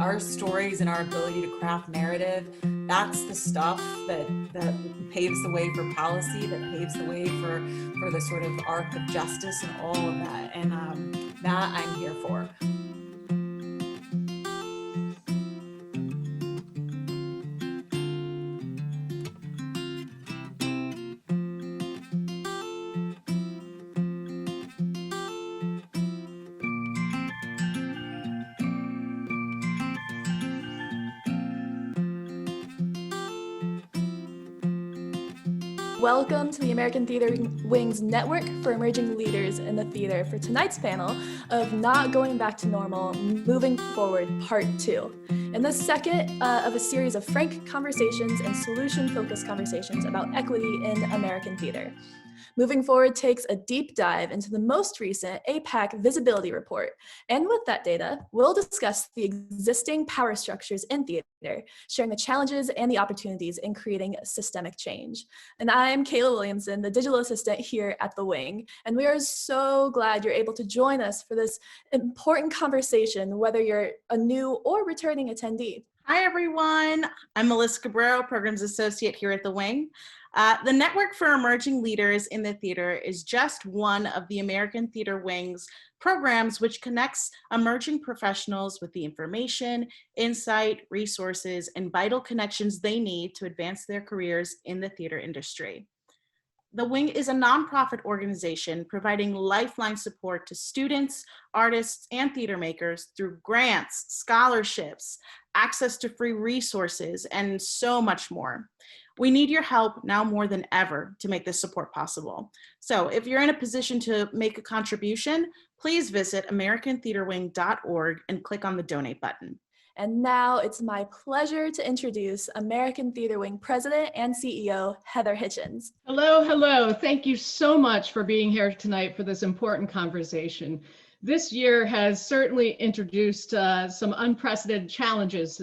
our stories and our ability to craft narrative, that's the stuff that paves the way for policy, that paves the way for the sort of arc of justice and all of that. And that I'm here for. Welcome to the American Theater Wing's Network for Emerging Leaders in the Theater for tonight's panel of Not Going Back to Normal, Moving Forward, Part 2. In the second of a series of frank conversations and solution-focused conversations about equity in American theater. Moving Forward takes a deep dive into the most recent AAPAC visibility report. And with that data, we'll discuss the existing power structures in theater, sharing the challenges and the opportunities in creating systemic change. And I'm Kayla Williamson, the digital assistant here at the Wing. And we are so glad you're able to join us for this important conversation, whether you're a new or returning attendee. Hi, everyone. I'm Melissa Cabrero, Programs Associate here at the Wing. The Network for Emerging Leaders in the Theater is just one of the American Theater Wing's programs which connects emerging professionals with the information, insight, resources, and vital connections they need to advance their careers in the theater industry. The Wing is a nonprofit organization providing lifeline support to students, artists, and theater makers through grants, scholarships, access to free resources, and so much more. We need your help now more than ever to make this support possible. So if you're in a position to make a contribution, please visit americantheaterwing.org and click on the donate button. And now it's my pleasure to introduce American Theater Wing President and CEO, Heather Hitchens. Hello, hello. Thank you so much for being here tonight for this important conversation. This year has certainly introduced some unprecedented challenges,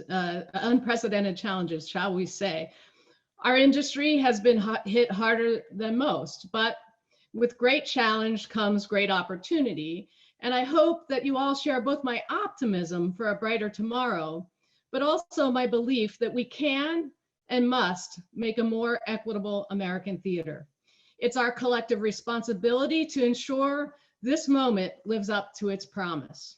shall we say. Our industry has been hit harder than most, but with great challenge comes great opportunity. And I hope that you all share both my optimism for a brighter tomorrow, but also my belief that we can and must make a more equitable American theater. It's our collective responsibility to ensure this moment lives up to its promise.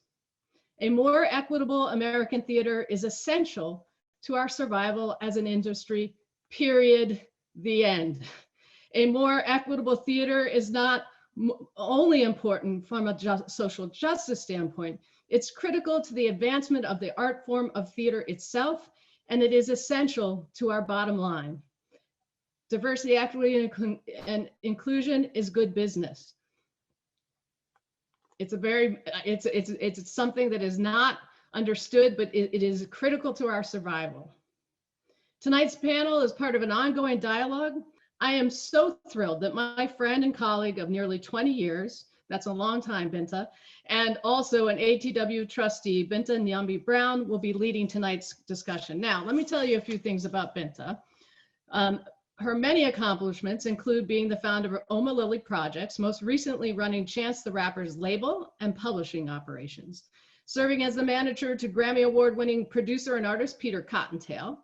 A more equitable American theater is essential to our survival as an industry, period, the end. A more equitable theater is not only important from a social justice standpoint, it's critical to the advancement of the art form of theater itself, and it is essential to our bottom line. Diversity, equity, and inclusion is good business. It's something that is not understood, but it is critical to our survival. Tonight's panel is part of an ongoing dialogue. I am so thrilled that my friend and colleague of nearly 20 years, that's a long time, Binta, and also an ATW trustee, Binta Niambi Brown, will be leading tonight's discussion. Now, let me tell you a few things about Binta. Her many accomplishments include being the founder of Oma Lily Projects, most recently running Chance the Rapper's label and publishing operations, serving as the manager to Grammy Award-winning producer and artist Peter Cottontail.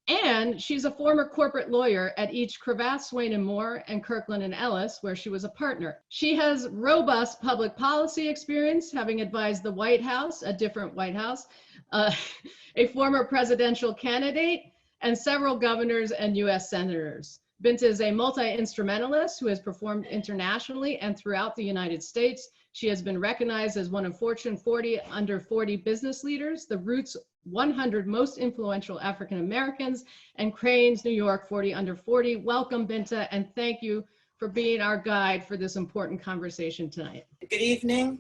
And she's a former corporate lawyer at each Cravath, Swaine & Moore and Kirkland & Ellis, where she was a partner. She has robust public policy experience, having advised the White House, a different White House, a former presidential candidate, and several governors and US senators. Binta is a multi-instrumentalist who has performed internationally and throughout the United States. She has been recognized as one of Fortune 40 under 40 business leaders, the Roots 100 most influential African Americans, and Crain's New York 40 under 40. Welcome, Binta, and thank you for being our guide for this important conversation tonight. Good evening.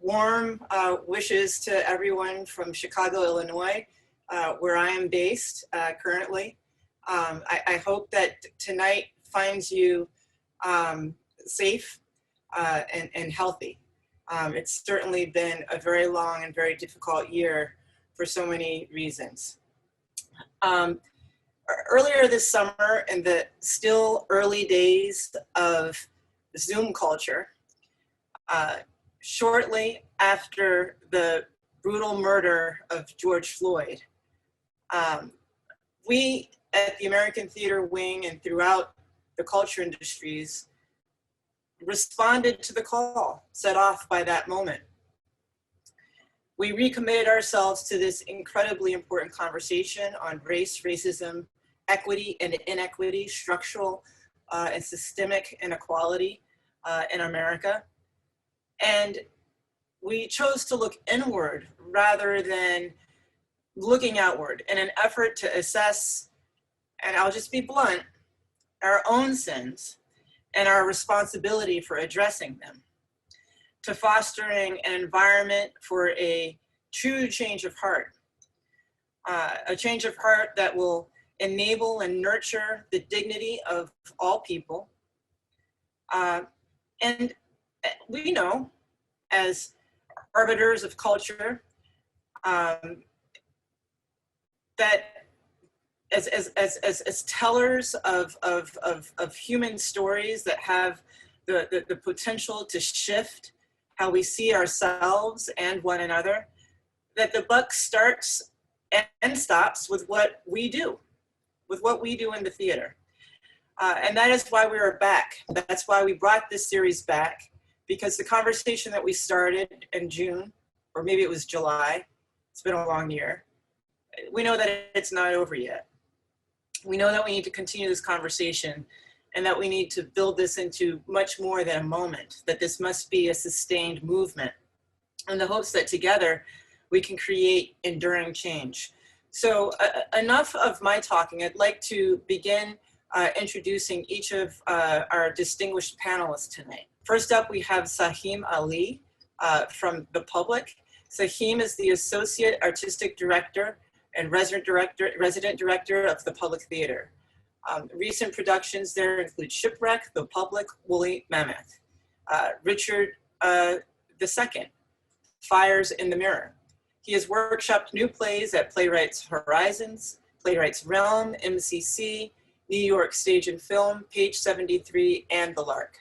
Warm wishes to everyone from Chicago, Illinois, where I am based currently. I hope that tonight finds you safe and healthy. It's certainly been a very long and very difficult year for so many reasons. Earlier this summer, in the still early days of Zoom culture, shortly after the brutal murder of George Floyd. We at the American Theater Wing and throughout the culture industries responded to the call set off by that moment. We recommitted ourselves to this incredibly important conversation on race, racism, equity and inequity, structural and systemic inequality in America. And we chose to look inward rather than looking outward in an effort to assess, and I'll just be blunt, our own sins and our responsibility for addressing them, to fostering an environment for a true change of heart, a change of heart that will enable and nurture the dignity of all people. And we know, as arbiters of culture, that as tellers of human stories that have the potential to shift how we see ourselves and one another, that the buck starts and stops with what we do in the theater. And that is why we are back. That's why we brought this series back, because the conversation that we started in June, or maybe it was July, it's been a long year, we know that it's not over yet. We know that we need to continue this conversation and that we need to build this into much more than a moment, that this must be a sustained movement in the hopes that together we can create enduring change. So enough of my talking. I'd like to begin introducing each of our distinguished panelists tonight. First up, we have Saheem Ali from the Public. Saheem is the Associate Artistic Director and Resident Director of the Public Theater. Recent productions there include Shipwreck, The Public, Woolly Mammoth. Richard II, Fires in the Mirror. He has workshopped new plays at Playwrights Horizons, Playwrights Realm, MCC, New York Stage and Film, Page 73, and The Lark.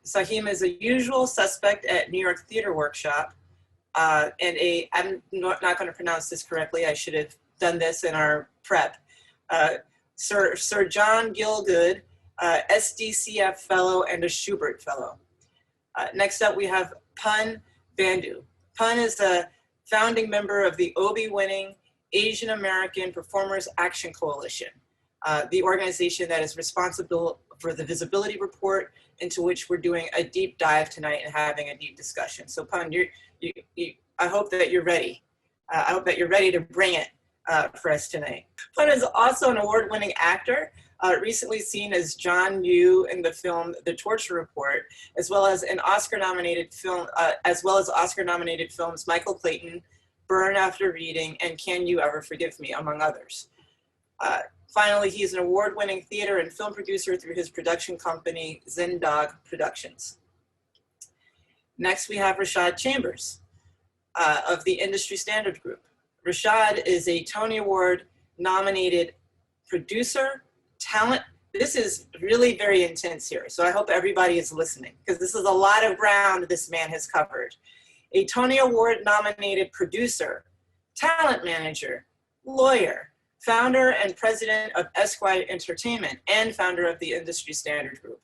Saheem is a usual suspect at New York Theater Workshop, and I'm not going to pronounce this correctly, I should have done this in our prep, Sir John Gielgud, SDCF Fellow and a Schubert Fellow. Next up, we have Pun Bandhu. Pun is a founding member of the Obie-winning Asian American Performers Action Coalition, the organization that is responsible for the visibility report, into which we're doing a deep dive tonight and having a deep discussion. So Pun, I hope that you're ready. I hope that you're ready to bring it for us tonight. Pun is also an award-winning actor, recently seen as John Yoo in the film The Torture Report, as well as Oscar-nominated films Michael Clayton, Burn After Reading, and Can You Ever Forgive Me, among others. Finally, he's an award-winning theater and film producer through his production company, Zen Dog Productions. Next, we have Rashad Chambers of the Industry Standard Group. Rashad is a Tony Award nominated producer, talent. This is really very intense here, so I hope everybody is listening, because this is a lot of ground this man has covered. A Tony Award nominated producer, talent manager, lawyer, founder and president of Esquire Entertainment, and founder of the Industry Standard Group.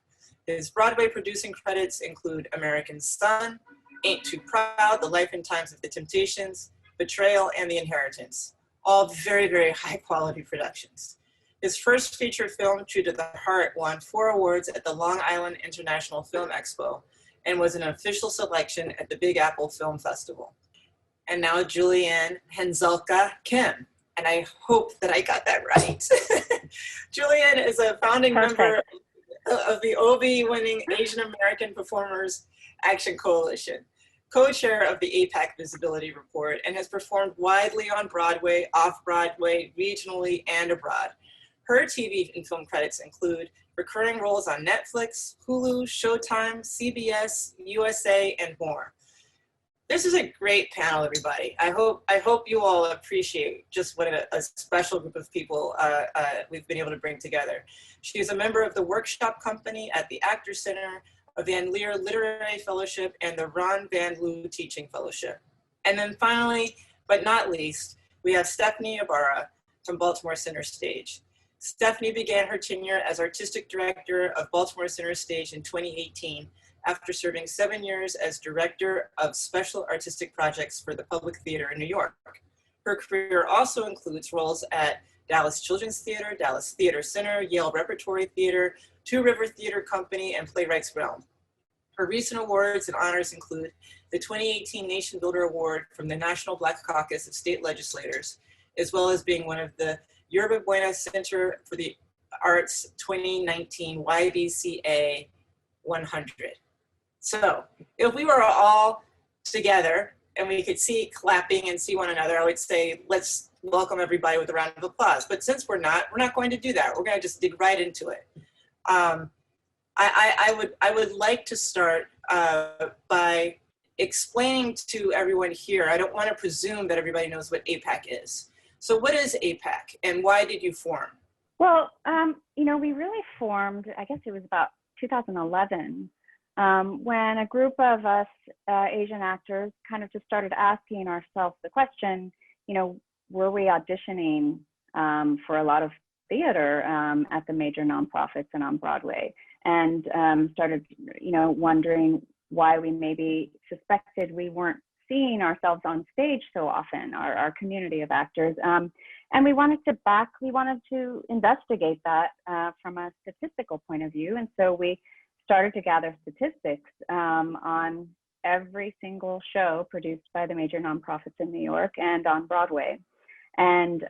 His Broadway producing credits include American Son, Ain't Too Proud, The Life and Times of the Temptations, Betrayal, and The Inheritance. All very, very high quality productions. His first feature film, True to the Heart, won 4 awards at the Long Island International Film Expo and was an official selection at the Big Apple Film Festival. And now Julienne Hanzelka Kim. And I hope that I got that right. Julienne is a founding member of the Obie-winning Asian American Performers Action Coalition, co-chair of the AAPAC Visibility Report, and has performed widely on Broadway, off-Broadway, regionally, and abroad. Her TV and film credits include recurring roles on Netflix, Hulu, Showtime, CBS, USA, and more. This is a great panel, everybody. I hope you all appreciate just what a special group of people we've been able to bring together. She is a member of the Workshop Company at the Actors Center, of Van Leer Literary Fellowship, and the Ron Van Loo Teaching Fellowship. And then finally, but not least, we have Stephanie Ybarra from Baltimore Center Stage. Stephanie began her tenure as Artistic Director of Baltimore Center Stage in 2018 after serving 7 years as Director of Special Artistic Projects for the Public Theater in New York. Her career also includes roles at Dallas Children's Theater, Dallas Theater Center, Yale Repertory Theater, Two River Theater Company, and Playwrights Realm. Her recent awards and honors include the 2018 Nation Builder Award from the National Black Caucus of State Legislators, as well as being one of the Yerba Buena Center for the Arts 2019 YBCA 100. So if we were all together and we could see clapping and see one another, I would say, let's welcome everybody with a round of applause. But since we're not going to do that. We're going to just dig right into it. I would like to start by explaining to everyone here. I don't want to presume that everybody knows what AAPAC is. So what is AAPAC and why did you form? Well, we really formed, I guess it was about 2011, when a group of us Asian actors kind of just started asking ourselves the question, were we auditioning for a lot of theater at the major nonprofits and on Broadway, and started, wondering why we maybe suspected we weren't seeing ourselves on stage so often, our community of actors. And we wanted to investigate that from a statistical point of view. And so we started to gather statistics on every single show produced by the major nonprofits in New York and on Broadway. And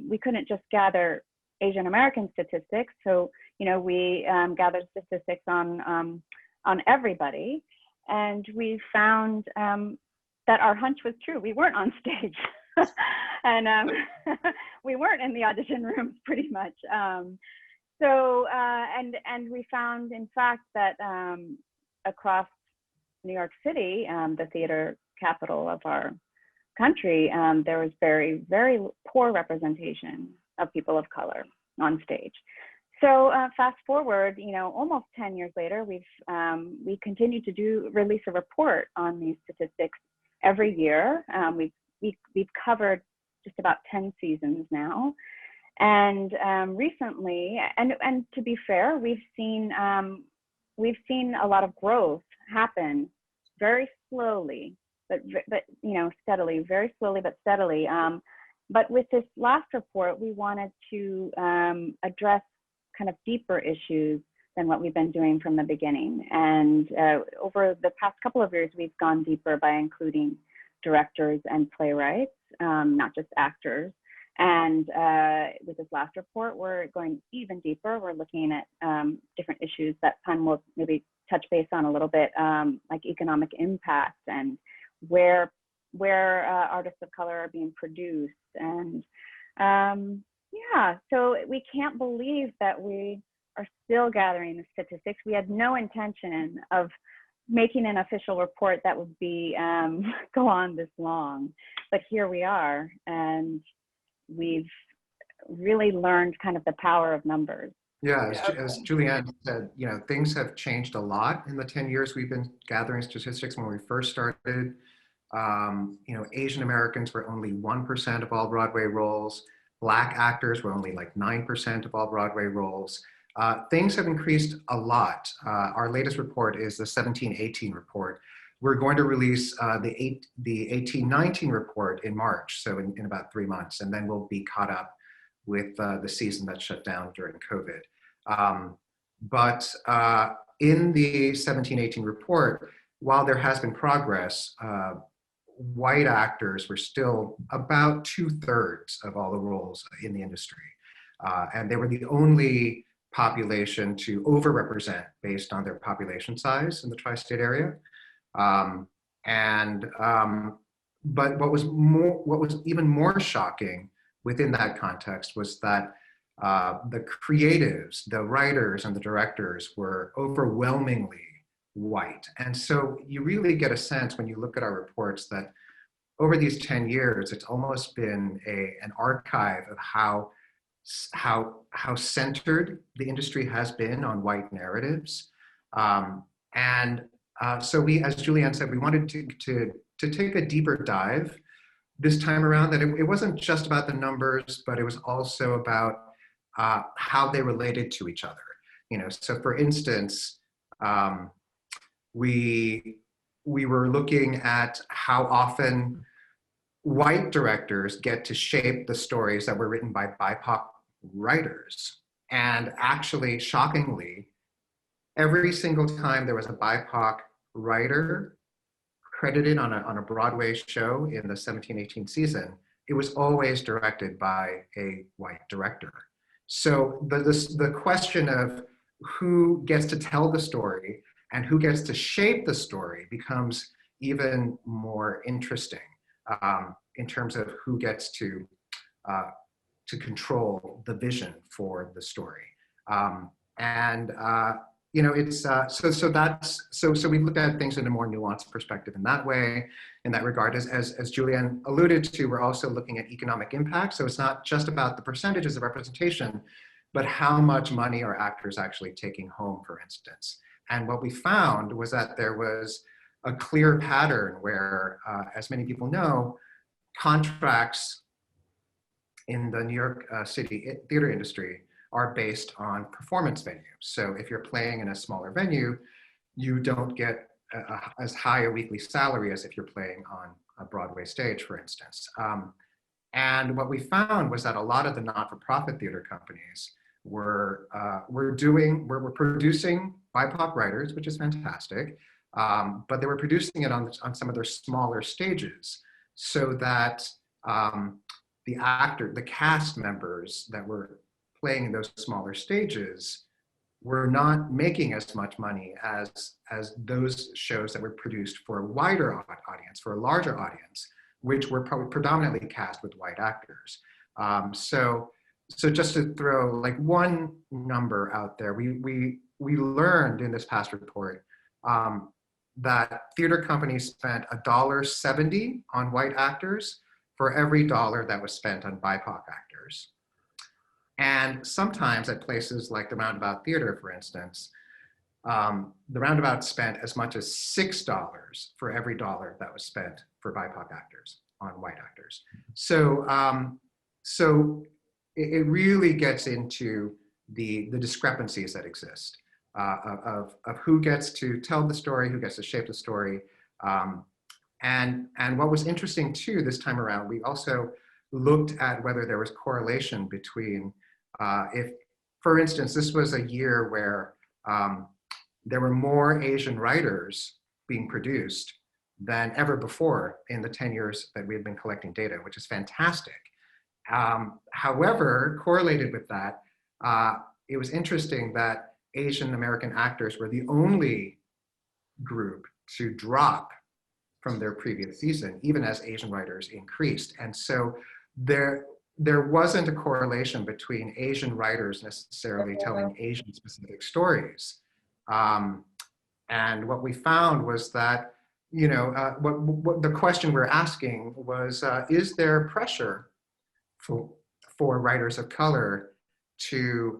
we couldn't just gather Asian American statistics. So, we gathered statistics on everybody. And we found that our hunch was true. We weren't on stage. And we weren't in the audition rooms pretty much. And we found, in fact, that across New York City, the theater capital of our country, there was very, very poor representation of people of color on stage. So fast forward, almost 10 years later, we continue to release a report on these statistics every year. We've covered just about 10 seasons now. And recently, and to be fair, we've seen a lot of growth happen very slowly, but steadily, very slowly but steadily. But with this last report, we wanted to address kind of deeper issues than what we've been doing from the beginning. And over the past couple of years, we've gone deeper by including directors and playwrights, not just actors. And with this last report, we're going even deeper. We're looking at different issues that Pan will maybe touch base on a little bit, like economic impact and where artists of color are being produced. And so we can't believe that we are still gathering the statistics. We had no intention of making an official report that would be go on this long, but here we are, and we've really learned kind of the power of numbers. Yeah, as Julienne said, things have changed a lot in the 10 years we've been gathering statistics. When we first started, Asian Americans were only 1% of all Broadway roles. Black actors were only like 9% of all Broadway roles. Things have increased a lot. Our latest report is the 17-18 report. We're going to release the 18-19 report in March, so in about 3 months, and then we'll be caught up with the season that shut down during COVID. But in the 17-18 report, while there has been progress, white actors were still about 2/3 of all the roles in the industry. And they were the only population to overrepresent based on their population size in the tri-state area. But what was even more shocking within that context was that the creatives, the writers and the directors were overwhelmingly white. And so you really get a sense when you look at our reports that over these 10 years, it's almost been an archive of how centered the industry has been on white narratives. So we, as Julienne said, we wanted to take a deeper dive this time around, that it wasn't just about the numbers, but it was also about how they related to each other. So for instance, we were looking at how often white directors get to shape the stories that were written by BIPOC writers. And actually, shockingly, every single time there was a BIPOC writer credited on a Broadway show in the 17-18 season, it was always directed by a white director. So the question of who gets to tell the story and who gets to shape the story becomes even more interesting in terms of who gets to control the vision for the story. It's so we looked at things in a more nuanced perspective in that way, in that regard. As Julienne alluded to, we're also looking at economic impact. So it's not just about the percentages of representation, but how much money are actors actually taking home, for instance. And what we found was that there was a clear pattern where, as many people know, contracts in the New York City theater industry are based on performance venues. So if you're playing in a smaller venue, you don't get as high a weekly salary as if you're playing on a Broadway stage, for instance. And what we found was that a lot of the not-for-profit theater companies were producing BIPOC writers, which is fantastic, but they were producing it on some of their smaller stages, so that the cast members that were playing in those smaller stages were not making as much money as those shows that were produced for a wider audience, for a larger audience, which were probably predominantly cast with white actors. So just to throw like one number out there, we learned in this past report that theater companies spent $1.70 on white actors for every dollar that was spent on BIPOC actors. And sometimes at places like the Roundabout Theater, for instance, the Roundabout spent as much as $6 for every dollar that was spent for BIPOC actors on white actors. So, it really gets into the discrepancies that exist of who gets to tell the story, who gets to shape the story. And what was interesting too this time around, we also looked at whether there was correlation between if, for instance, this was a year where there were more Asian writers being produced than ever before in the 10 years that we had been collecting data, which is fantastic. However, correlated with that, it was interesting that Asian American actors were the only group to drop from their previous season, even as Asian writers increased. And so there wasn't a correlation between Asian writers necessarily telling Asian specific stories. And what we found was that, what the question we're asking was, is there pressure for writers of color to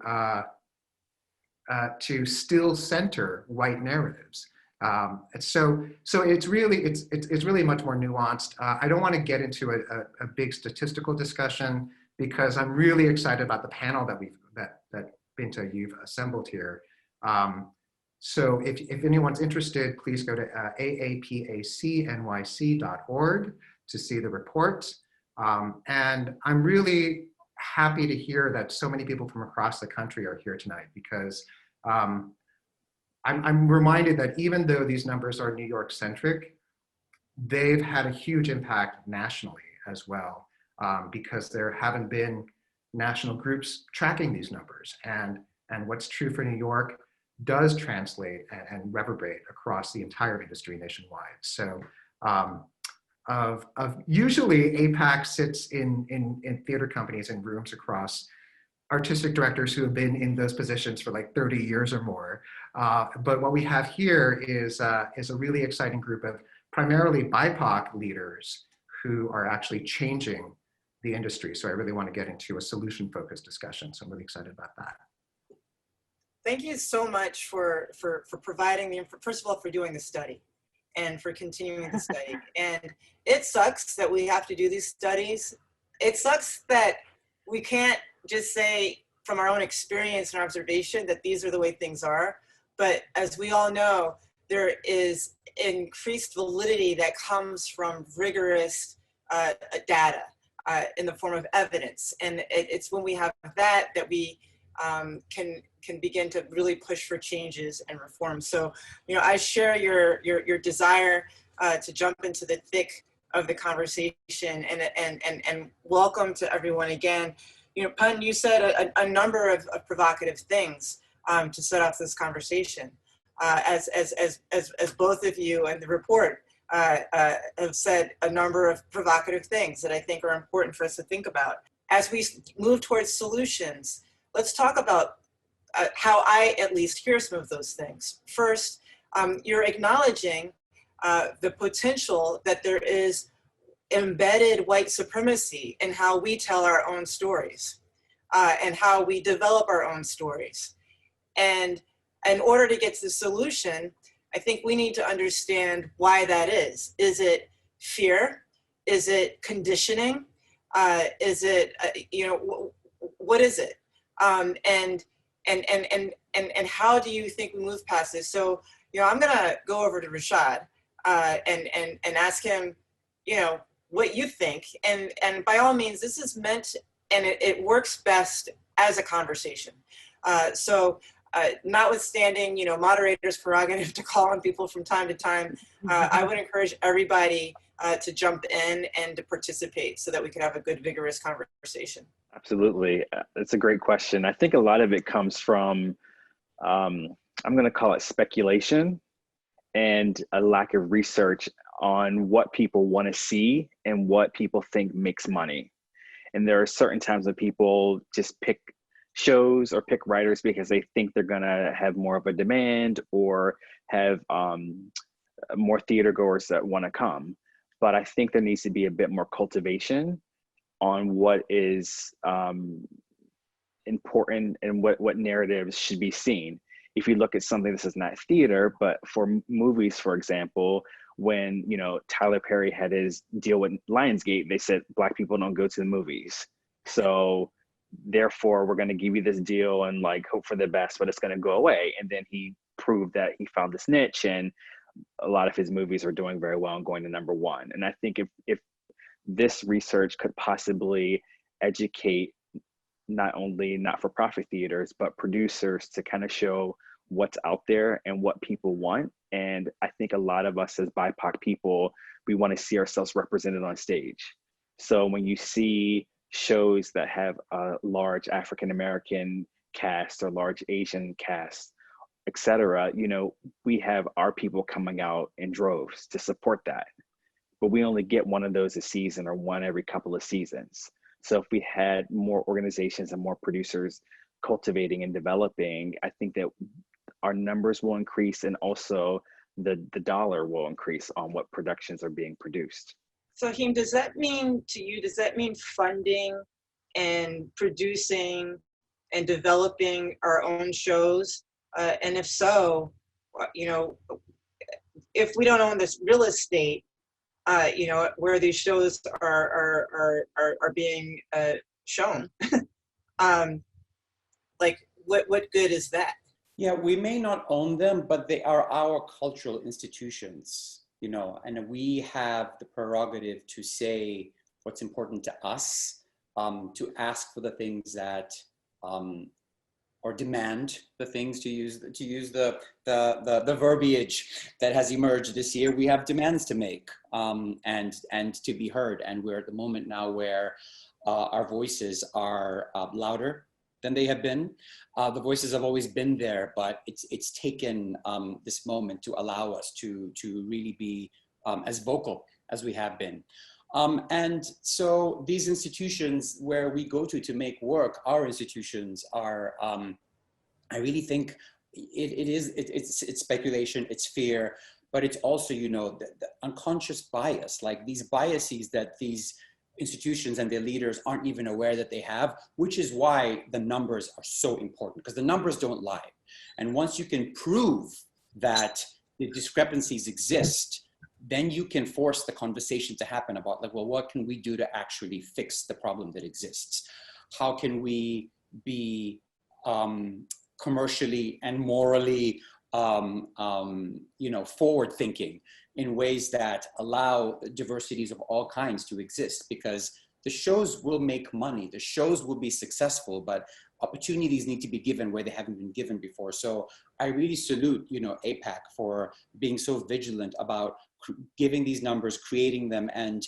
still center white narratives? So it's really much more nuanced. I don't want to get into a big statistical discussion, because I'm really excited about the panel that Binta, you've assembled here. So if anyone's interested, please go to aapacnyc.org to see the report. And I'm really happy to hear that so many people from across the country are here tonight, because I'm reminded that even though these numbers are New York centric, they've had a huge impact nationally as well, because there haven't been national groups tracking these numbers. And what's true for New York does translate and reverberate across the entire industry nationwide. So usually APAC sits in theater companies and rooms across artistic directors who have been in those positions for like 30 years or more. But what we have here is a really exciting group of primarily BIPOC leaders who are actually changing the industry. So I really want to get into a solution-focused discussion. So I'm really excited about that. Thank you so much for providing first of all, for doing the study. and for continuing the study. And it sucks that we have to do these studies. It sucks that we can't just say from our own experience and observation that these are the way things are. But as we all know, there is increased validity that comes from rigorous data in the form of evidence. And it's when we have that that we can begin to really push for changes and reforms. So, you know, I share your desire to jump into the thick of the conversation, and welcome to everyone again. You know, Pun, you said a number of provocative things to set off this conversation. As both of you and the report have said a number of provocative things that I think are important for us to think about. As we move towards solutions, let's talk about how I at least hear some of those things. First, you're acknowledging the potential that there is embedded white supremacy in how we tell our own stories and how we develop our own stories. And in order to get to the solution, I think we need to understand why that is. Is it fear? Is it conditioning? Is it, you know, what is it? And how do you think we move past this? So, you know, I'm gonna go over to Rashad and ask him, you know, what you think. And by all means, this is meant, and it works best as a conversation. Notwithstanding, you know, moderators' prerogative to call on people from time to time, I would encourage everybody to jump in and to participate so that we could have a good, vigorous conversation. Absolutely. It's a great question. I think a lot of it comes from, I'm going to call it speculation and a lack of research on what people want to see and what people think makes money. And there are certain times when people just pick shows or pick writers because they think they're gonna have more of a demand or have more theater goers that want to come. But I think there needs to be a bit more cultivation on what is important and what narratives should be seen. If you look at something this is not theater, but for movies, for example, when, you know, Tyler Perry had his deal with Lionsgate, they said Black people don't go to the movies. So therefore we're going to give you this deal and like hope for the best, but it's going to go away. And then he proved that he found this niche, and a lot of his movies are doing very well and going to #1. And I think if this research could possibly educate not only not-for-profit theaters, but producers to kind of show what's out there and what people want. And I think a lot of us as BIPOC people, we want to see ourselves represented on stage. So when you see shows that have a large African-American cast or large Asian cast, et cetera, you know, we have our people coming out in droves to support that. But we only get one of those a season or one every couple of seasons. So if we had more organizations and more producers cultivating and developing, I think that our numbers will increase, and also the dollar will increase on what productions are being produced. So Saheem, does that mean to you, does that mean funding and producing and developing our own shows? And if so, you know, if we don't own this real estate, you know, where these shows are being shown, like what good is that? Yeah, we may not own them, but they are our cultural institutions, you know, and we have the prerogative to say what's important to us, to ask for the things that, or demand the things, to use the verbiage that has emerged this year. We have demands to make and to be heard, and we're at the moment now where our voices are louder than they have been. The voices have always been there, but it's taken this moment to allow us to really be as vocal as we have been. And so these institutions where we go to make work, our institutions are, I really think it's speculation, it's fear, but it's also, you know, the unconscious bias, like these biases that these institutions and their leaders aren't even aware that they have, which is why the numbers are so important, because the numbers don't lie. And once you can prove that the discrepancies exist, then you can force the conversation to happen about like, well, what can we do to actually fix the problem that exists? How can we be commercially and morally, forward thinking in ways that allow diversities of all kinds to exist? Because the shows will make money, the shows will be successful, but opportunities need to be given where they haven't been given before. So I really salute, AAPAC for being so vigilant about giving these numbers, creating them, and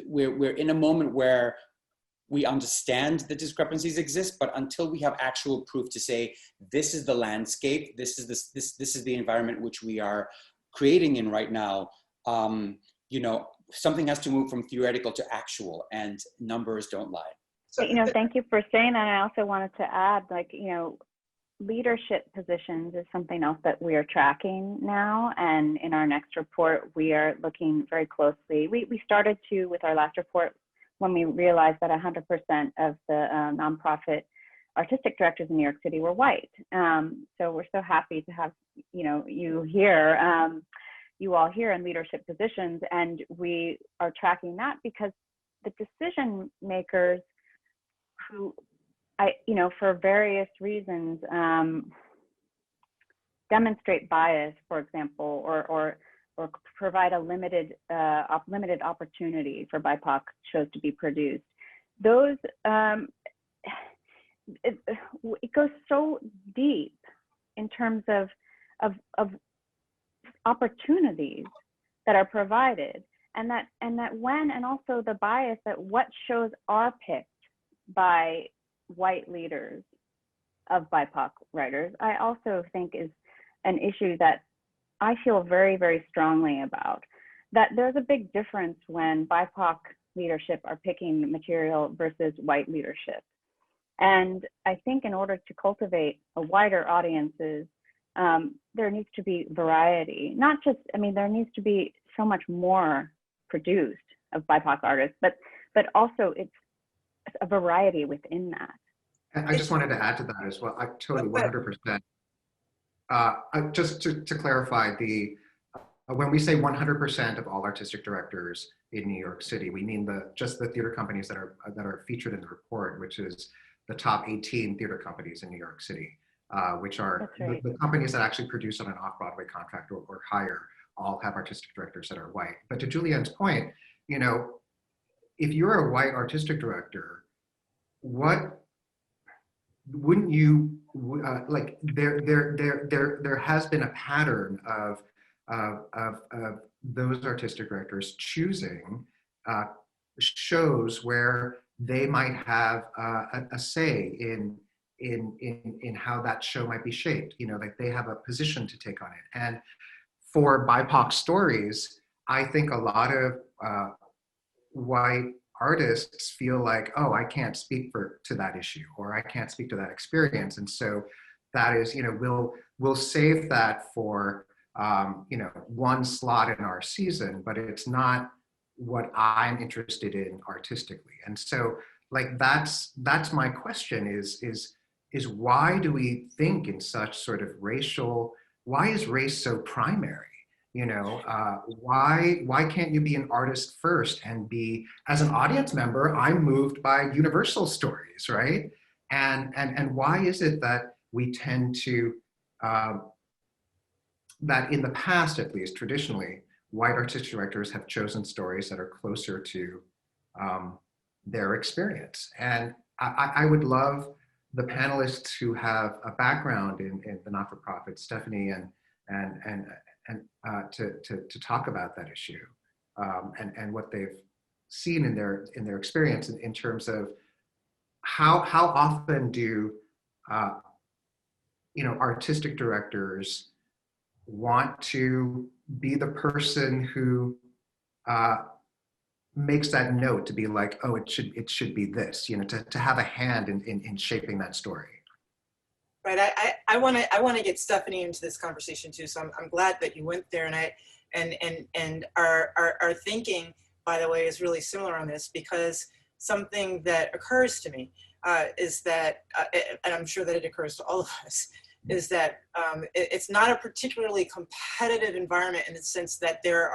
we're in a moment where we understand the discrepancies exist, but until we have actual proof to say this is the landscape, this is the environment which we are creating in right now, something has to move from theoretical to actual, and numbers don't lie. So, thank you for saying that. I also wanted to add, leadership positions is something else that we are tracking now. And in our next report, we are looking very closely. We started to with our last report when we realized that 100% of the nonprofit artistic directors in New York City were white. So we're so happy to have, you here, you all here in leadership positions. And we are tracking that because the decision makers who, for various reasons, demonstrate bias, for example, or provide a limited opportunity for BIPOC shows to be produced. Those it goes so deep in terms of opportunities that are provided, and also the bias that what shows are picked by white leaders of BIPOC writers, I also think is an issue that I feel very, very strongly about. That there's a big difference when BIPOC leadership are picking material versus white leadership. And I think in order to cultivate a wider audiences, there needs to be variety. Not just, there needs to be so much more produced of BIPOC artists, but also it's a variety within that. And I just wanted to add to that as well. I totally 100%. Just to clarify, when we say 100% of all artistic directors in New York City, we mean just the theater companies that are featured in the report, which is the top 18 theater companies in New York City, which are right. the companies that actually produce on an off-Broadway contract or higher, all have artistic directors that are white. But to Julienne's point, if you're a white artistic director, wouldn't you there has been a pattern of those artistic directors choosing shows where they might have a say in how that show might be shaped, like they have a position to take on it. And for BIPOC stories, I think a lot of white artists feel like, oh, I can't speak to that issue, or I can't speak to that experience. And so that is, we'll save that for, one slot in our season, but it's not what I'm interested in artistically. And so that's my question is why do we think in such sort of why is race so primary? Why can't you be an artist first and be, as an audience member, I'm moved by universal stories, right? And why is it that we tend to, that in the past, at least traditionally, white artistic directors have chosen stories that are closer to their experience? And I would love the panelists who have a background in the not-for-profit, Stephanie and to talk about that issue and what they've seen in their experience in terms of how often do artistic directors want to be the person who makes that note to be like, oh, it should be this, to have a hand in shaping that story. Right. I want to get Stephanie into this conversation too. So I'm glad that you went there, and our thinking, by the way, is really similar on this, because something that occurs to me is that, and I'm sure that it occurs to all of us, is that it's not a particularly competitive environment in the sense that there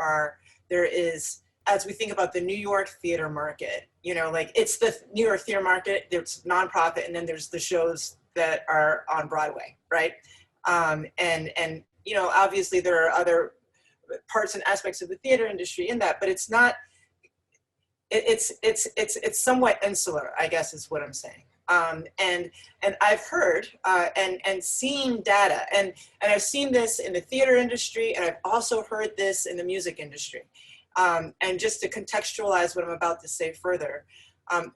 is, as we think about the New York theater market, you know, like it's the New York theater market, there's nonprofit, and then there's the shows that are on Broadway, right? And you know, obviously there are other parts and aspects of the theater industry in that, but it's not, it's somewhat insular, I guess is what I'm saying. And I've heard and seen data, and I've seen this in the theater industry, and I've also heard this in the music industry. And just to contextualize what I'm about to say further,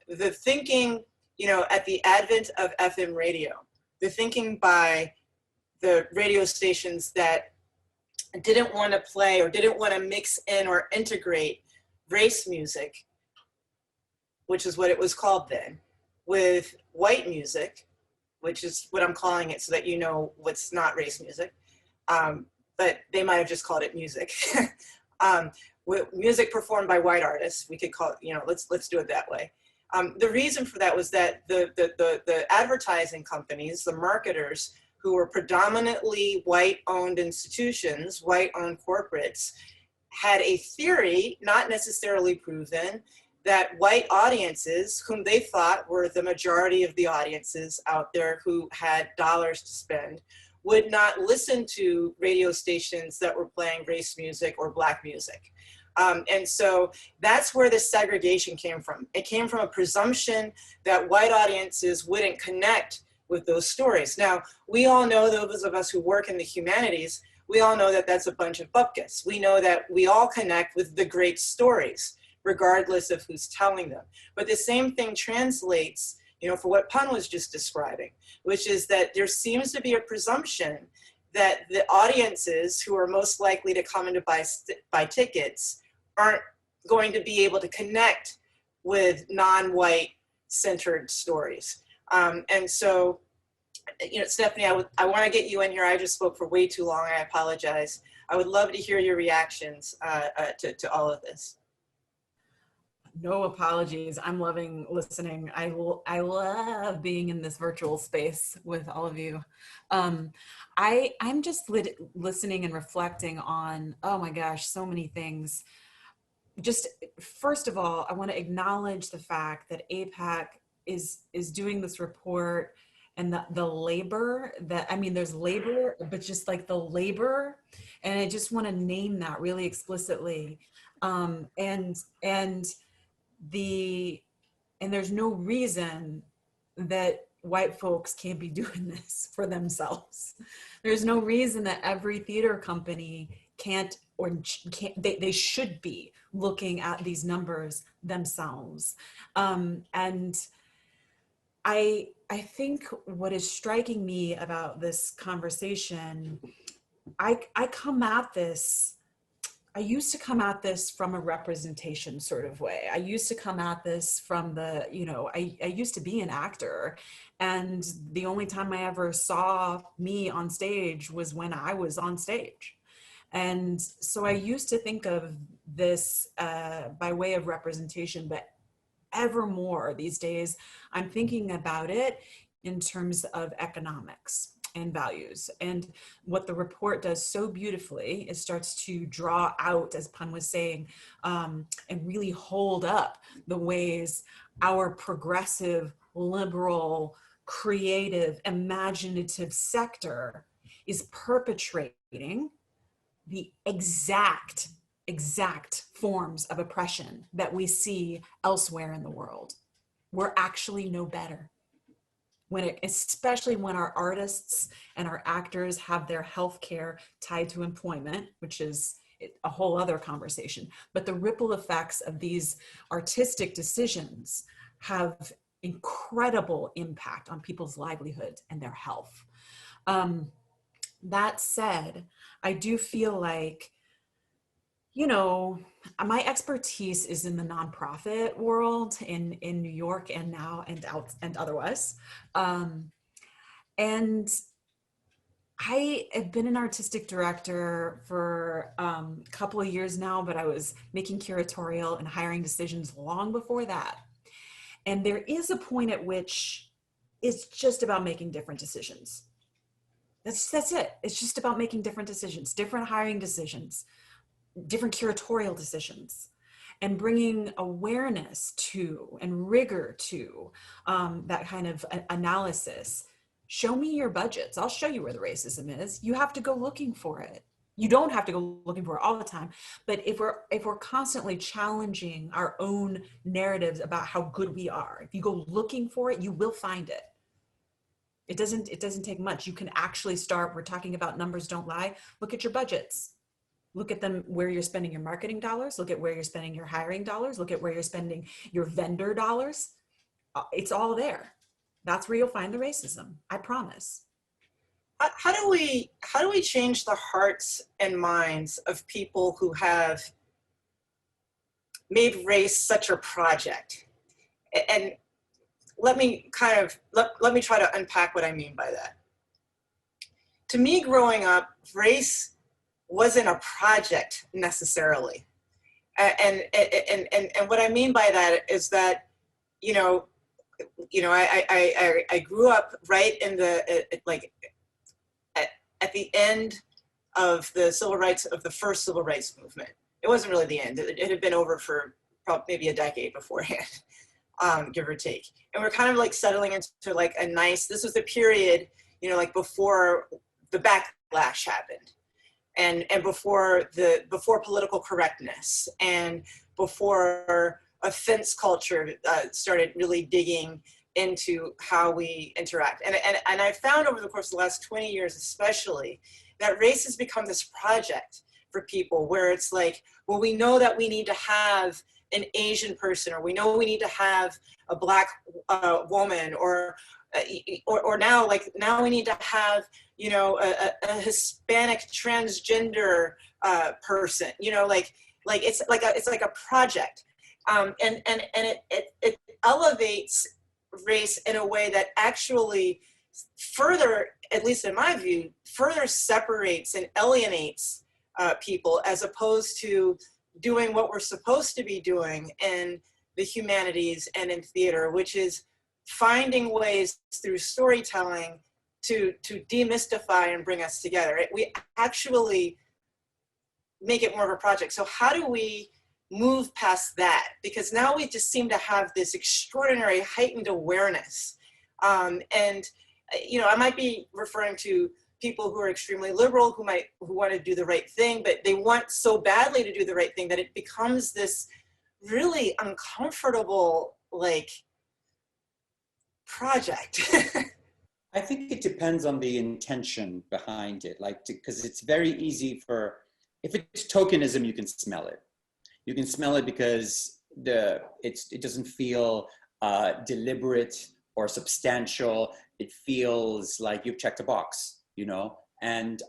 the thinking, you know, at the advent of FM radio, the thinking by the radio stations that didn't want to play or didn't want to mix in or integrate race music, which is what it was called then, with white music, which is what I'm calling it so that you know what's not race music, but they might have just called it music. With music performed by white artists, we could call it, you know, let's do it that way. The reason for that was that the advertising companies, the marketers, who were predominantly white-owned institutions, white-owned corporates, had a theory, not necessarily proven, that white audiences, whom they thought were the majority of the audiences out there who had dollars to spend, would not listen to radio stations that were playing race music or Black music. And so that's where the segregation came from. It came from a presumption that white audiences wouldn't connect with those stories. Now, we all know, those of us who work in the humanities, we all know that that's a bunch of bupkis. We know that we all connect with the great stories, regardless of who's telling them. But the same thing translates, you know, for what Pan was just describing, which is that there seems to be a presumption that the audiences who are most likely to come in to buy tickets aren't going to be able to connect with non-white centered stories. And so, you know, Stephanie, I want to get you in here. I just spoke for way too long. I apologize. I would love to hear your reactions to all of this. No apologies. I'm loving listening. I love being in this virtual space with all of you. I'm just listening and reflecting on, oh my gosh, so many things. Just first of all, I want to acknowledge the fact that AAPAC is doing this report, and the labor that, I mean, there's labor, but just like the labor, and I just want to name that really explicitly. And there's no reason that white folks can't be doing this for themselves. There's no reason that every theater company can't, or can't, they should be looking at these numbers themselves. And I think what is striking me about this conversation, I come at this, I used to come at this from a representation sort of way. I used to come at this from the, you know, I used to be an actor, and the only time I ever saw me on stage was when I was on stage. And so I used to think of this by way of representation, but ever more these days, I'm thinking about it in terms of economics and values. And what the report does so beautifully is starts to draw out, as Pan was saying, and really hold up the ways our progressive, liberal, creative, imaginative sector is perpetrating the exact forms of oppression that we see elsewhere in the world. We're actually no better. Especially when our artists and our actors have their health care tied to employment, which is a whole other conversation. But the ripple effects of these artistic decisions have incredible impact on people's livelihood and their health. That said, I do feel like, you know, my expertise is in the nonprofit world in New York and now and otherwise. And I have been an artistic director for a couple of years now, but I was making curatorial and hiring decisions long before that. And there is a point at which it's just about making different decisions. That's it. It's just about making different decisions, different hiring decisions, different curatorial decisions, and bringing awareness to and rigor to that kind of analysis. Show me your budgets. I'll show you where the racism is. You have to go looking for it. You don't have to go looking for it all the time, but if we're constantly challenging our own narratives about how good we are, if you go looking for it, you will find it. It doesn't take much. You can actually start. We're talking about numbers don't lie. Look at your budgets. Look at them, where you're spending your marketing dollars. Look at where you're spending your hiring dollars. Look at where you're spending your vendor dollars. It's all there. That's where you'll find the racism. I promise. How do we change the hearts and minds of people who have made race such a project? And let me try to unpack what I mean by that. To me, growing up, race wasn't a project necessarily. And what I mean by that is that, I grew up right in the, at the end of the first civil rights movement. It wasn't really the end. It had been over for probably maybe a decade beforehand, give or take. And we're kind of like settling into like a nice, this was the period, before the backlash happened. And before political correctness and before offense culture started really digging into how we interact. And I found over the course of the last 20 years especially, that race has become this project for people where it's like, well, we know that we need to have an Asian person, or we know we need to have a Black woman, or now we need to have, a Hispanic transgender person, it's like a project. And it elevates race in a way that actually further, at least in my view, further separates and alienates people, as opposed to doing what we're supposed to be doing in the humanities and in theater, which is finding ways through storytelling to demystify and bring us together. We actually make it more of a project. So how do we move past that? Because now we just seem to have this extraordinary heightened awareness. I might be referring to people who are extremely liberal, who want to do the right thing, but they want so badly to do the right thing that it becomes this really uncomfortable, project. I think it depends on the intention behind it, because it's very easy if it's tokenism, you can smell it. You can smell it because it doesn't feel deliberate or substantial. It feels like you've checked a box, and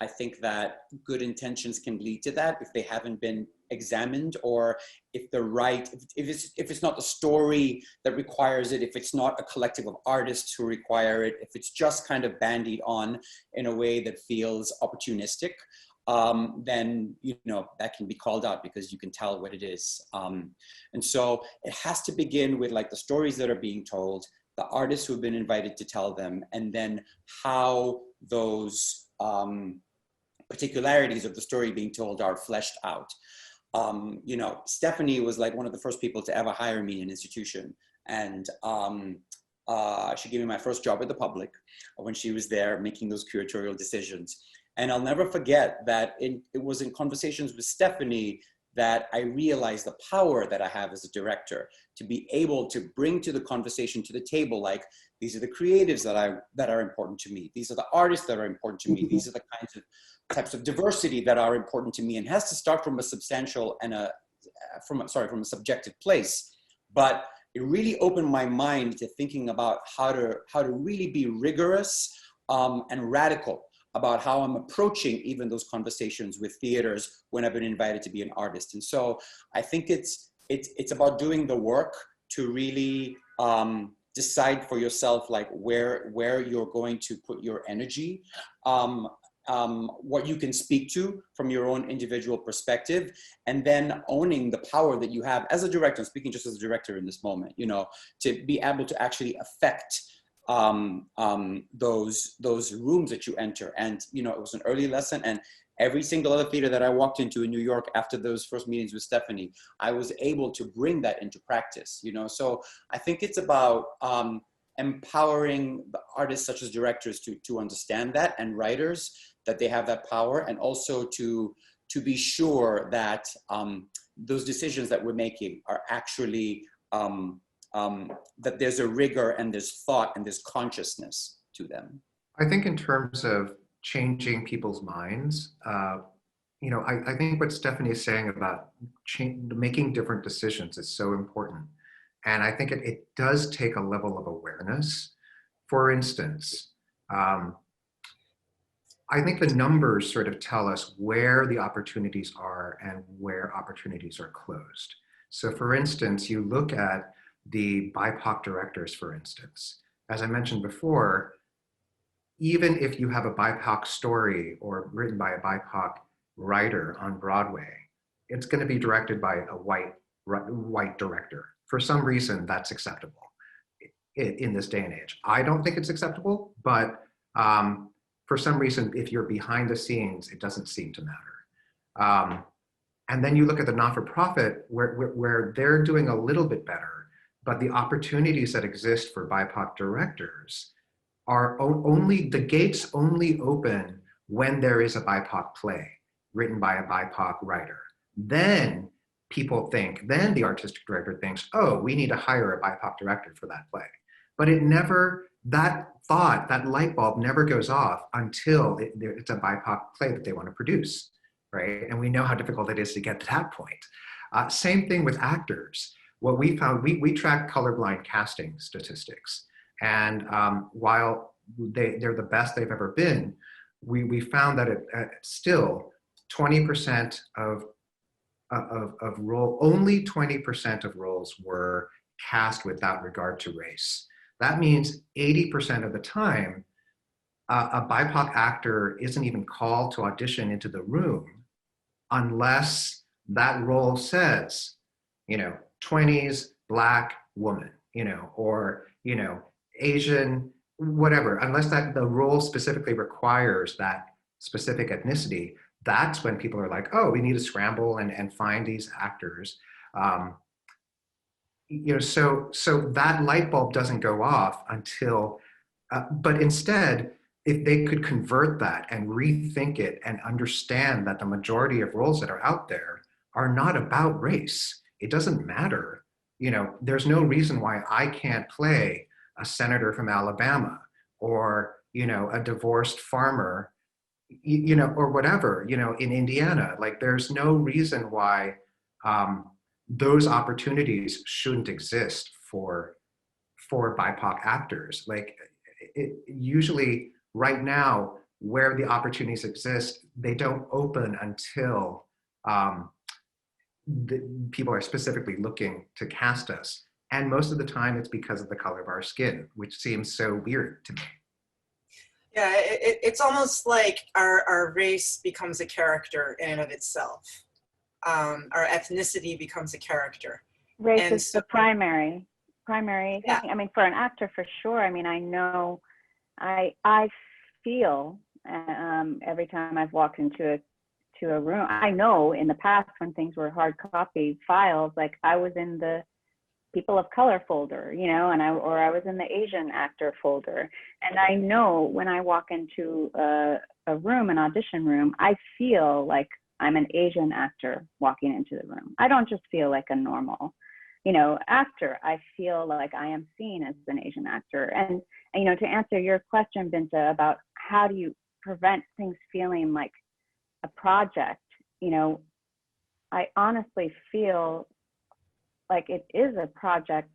I think that good intentions can lead to that if they haven't been examined, or if it's not the story that requires it, if it's not a collective of artists who require it, if it's just kind of bandied on in a way that feels opportunistic, then that can be called out because you can tell what it is. And so it has to begin with the stories that are being told, the artists who have been invited to tell them, and then how those particularities of the story being told are fleshed out. Stephanie was one of the first people to ever hire me in an institution, and she gave me my first job at the Public when she was there making those curatorial decisions. And I'll never forget that it was in conversations with Stephanie that I realized the power that I have as a director to be able to bring to the conversation, to the table, these are the creatives that are important to me. These are the artists that are important to me. These are the types of diversity that are important to me, and has to start from a substantial and from a subjective place. But it really opened my mind to thinking about how to really be rigorous and radical about how I'm approaching even those conversations with theaters when I've been invited to be an artist. And so I think it's about doing the work to really decide for yourself where you're going to put your energy, what you can speak to from your own individual perspective, and then owning the power that you have as a director. I'm speaking just as a director in this moment, to be able to actually affect those rooms that you enter. And, you know, it was an early lesson, and every single other theater that I walked into in New York after those first meetings with Stephanie, I was able to bring that into practice, you know? So I think it's about empowering the artists such as directors to understand that, and writers, that they have that power, and also to be sure that those decisions that we're making are actually, that there's a rigor and there's thought and there's consciousness to them. I think in terms of changing people's minds, you know, I think what Stephanie is saying about making different decisions is so important. And I think it does take a level of awareness. For instance, I think the numbers sort of tell us where the opportunities are and where opportunities are closed. So for instance, you look at the BIPOC directors, for instance. As I mentioned before, even if you have a BIPOC story or written by a BIPOC writer on Broadway, it's going to be directed by a white director. For some reason, that's acceptable in this day and age. I don't think it's acceptable, but for some reason, if you're behind the scenes, it doesn't seem to matter. And then you look at the not-for-profit where they're doing a little bit better, but the opportunities that exist for BIPOC directors are only, the gates only open when there is a BIPOC play written by a BIPOC writer. Then people think, then the artistic director thinks, oh, we need to hire a BIPOC director for that play. But it never, that thought, that light bulb never goes off until it's a BIPOC play that they want to produce, right? And we know how difficult it is to get to that point. Same thing with actors. What we found, we track colorblind casting statistics. And while they're the best they've ever been, we found that still 20% of role, only 20% of roles were cast without regard to race. That means 80% of the time, a BIPOC actor isn't even called to audition into the room unless that role says, you know, 20s Black woman, you know, or, you know, Asian, whatever, unless that the role specifically requires that specific ethnicity. That's when people are like, oh, we need to scramble and find these actors. You know, so that light bulb doesn't go off until, but instead, if they could convert that and rethink it and understand that the majority of roles that are out there are not about race, it doesn't matter. You know, there's no reason why I can't play a senator from Alabama or, you know, a divorced farmer, you know, or whatever, you know, in Indiana. Like, there's no reason why those opportunities shouldn't exist for BIPOC actors. Like, usually right now, where the opportunities exist, they don't open until people are specifically looking to cast us. And most of the time it's because of the color of our skin, which seems so weird to me. Yeah, it's almost like our race becomes a character in and of itself. Our ethnicity becomes a character. Race And is the primary Yeah. thing. I mean, for an actor, for sure. I mean, I know, I feel every time I've walked into a room, I know in the past when things were hard copy files, like I was in the people of color folder, you know, or I was in the Asian actor folder. And I know when I walk into a room, an audition room, I feel like I'm an Asian actor walking into the room. I don't just feel like a normal, you know, actor. I feel like I am seen as an Asian actor. And you know, to answer your question, Binta, about how do you prevent things feeling like a project, you know, I honestly feel like it is a project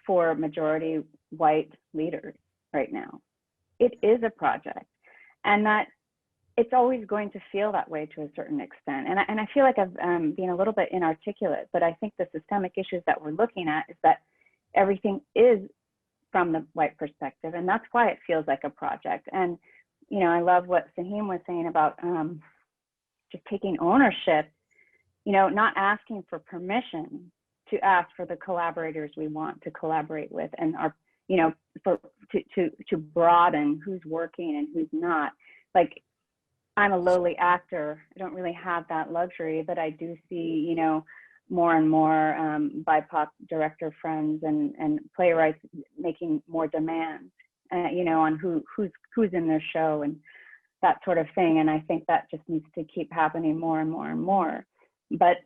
for majority white leaders right now. It is a project, and that it's always going to feel that way to a certain extent. And I feel like I've been a little bit inarticulate, but I think the systemic issues that we're looking at is that everything is from the white perspective, and that's why it feels like a project. And, you know, I love what Saheem was saying about just taking ownership, you know, not asking for permission to ask for the collaborators we want to collaborate with, and you know, to broaden who's working and who's not. Like, I'm a lowly actor. I don't really have that luxury, but I do see, you know, more and more BIPOC director friends and playwrights making more demands, you know, on who's in their show and that sort of thing. And I think that just needs to keep happening more and more and more. But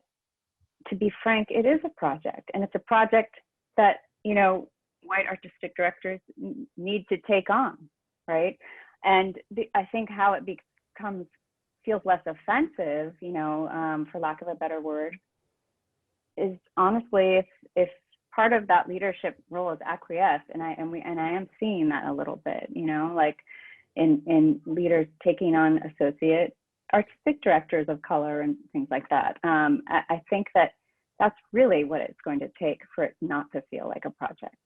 to be frank, it is a project, and it's a project that, you know, white artistic directors need to take on, right? And I think how it feels less offensive, you know, for lack of a better word, is honestly if part of that leadership role is acquiesce, and I am seeing that a little bit, you know, like in leaders taking on associate artistic directors of color and things like that. I think that's really what it's going to take for it not to feel like a project.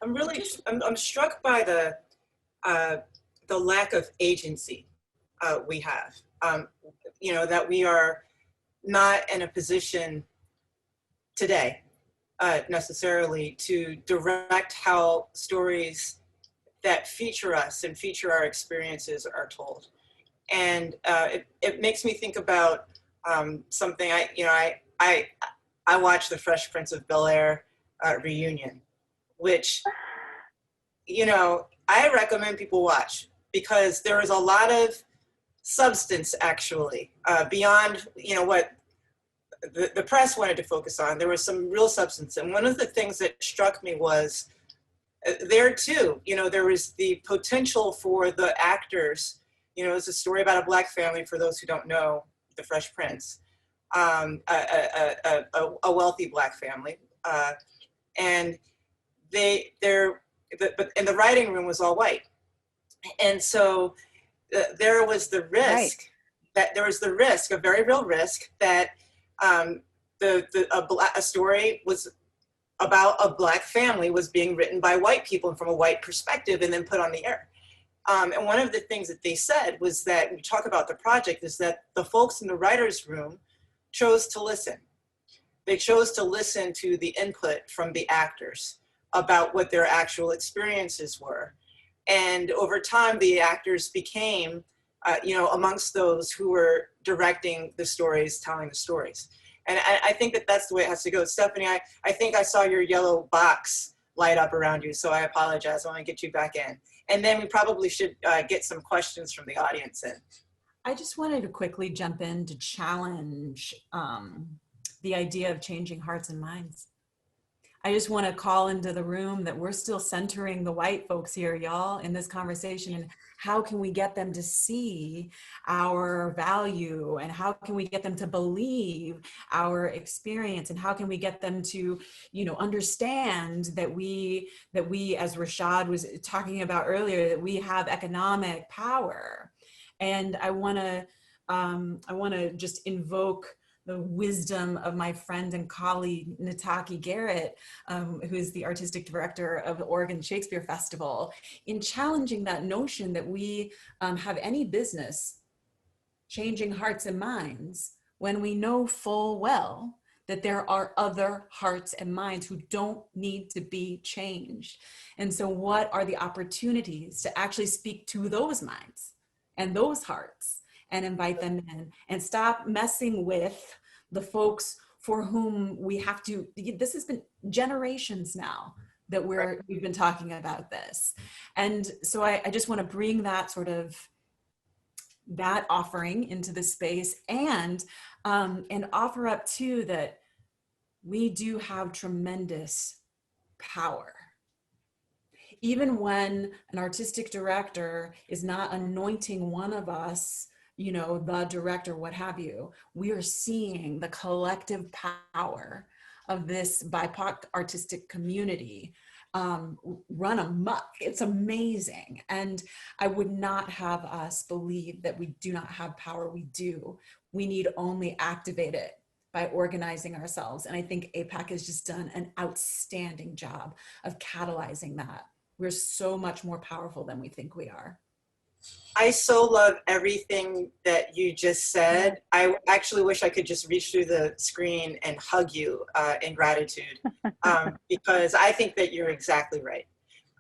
I'm struck by the lack of agency we have. You know, that we are not in a position today necessarily to direct how stories that feature us and feature our experiences are told. And it makes me think about something. I watched the Fresh Prince of Bel-Air reunion, which, you know, I recommend people watch, because there is a lot of substance actually beyond, you know, what the press wanted to focus on. There was some real substance. And one of the things that struck me was there too, you know, there was the potential for the actors. You know, it's a story about a Black family, for those who don't know The Fresh Prince, a wealthy Black family. And but the writing room was all white. And so there was the risk, a very real risk, that a story was about a Black family was being written by white people from a white perspective and then put on the air. And one of the things that they said was that, we talk about the project, is that the folks in the writer's room chose to listen. They chose to listen to the input from the actors about what their actual experiences were. And over time, the actors became, you know, amongst those who were directing the stories, telling the stories. And I think that that's the way it has to go. Stephanie, I think I saw your yellow box light up around you, so I apologize. I want to get you back in. And then we probably should get some questions from the audience in. I just wanted to quickly jump in to challenge the idea of changing hearts and minds. I just want to call into the room that we're still centering the white folks here, y'all, in this conversation. And how can we get them to see our value? And how can we get them to believe our experience? And how can we get them to, you know, understand that we, as Rashad was talking about earlier, that we have economic power? And I want to just invoke the wisdom of my friend and colleague, Nataki Garrett, who is the artistic director of the Oregon Shakespeare Festival, in challenging that notion that we have any business changing hearts and minds when we know full well that there are other hearts and minds who don't need to be changed. And so what are the opportunities to actually speak to those minds and those hearts and invite them in, and stop messing with the folks for whom we have to, this has been generations now that we've been talking about this. And so I just want to bring that sort of, that offering into the space, and offer up too that we do have tremendous power. Even when an artistic director is not anointing one of us, you know, the director, what have you, we are seeing the collective power of this BIPOC artistic community run amok. It's amazing. And I would not have us believe that we do not have power. We do. We need only activate it by organizing ourselves. And I think AAPAC has just done an outstanding job of catalyzing that. We're so much more powerful than we think we are. I so love everything that you just said. I actually wish I could just reach through the screen and hug you in gratitude, because I think that you're exactly right.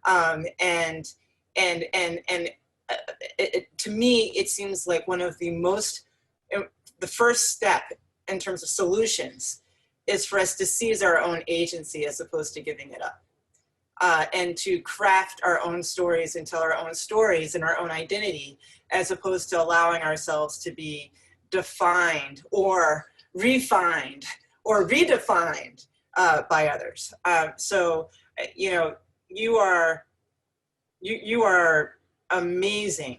To me, it seems like one of the first step in terms of solutions is for us to seize our own agency as opposed to giving it up. And to craft our own stories and tell our own stories and our own identity, as opposed to allowing ourselves to be defined or refined or redefined by others. So, you know, you are amazing.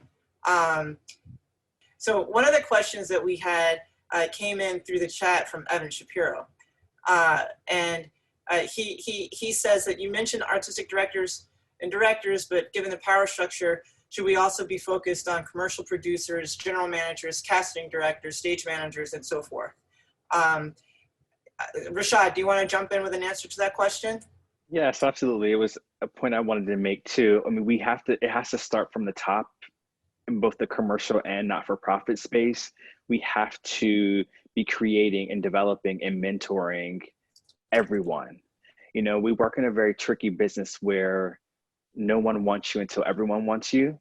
So one of the questions that we had came in through the chat from Evan Shapiro. He says that you mentioned artistic directors and directors, but given the power structure, should we also be focused on commercial producers, general managers, casting directors, stage managers, and so forth? Rashad, do you want to jump in with an answer to that question? Yes, absolutely. It was a point I wanted to make too. I mean, it has to start from the top in both the commercial and not-for-profit space. We have to be creating and developing and mentoring everyone. You know, we work in a very tricky business where no one wants you until everyone wants you.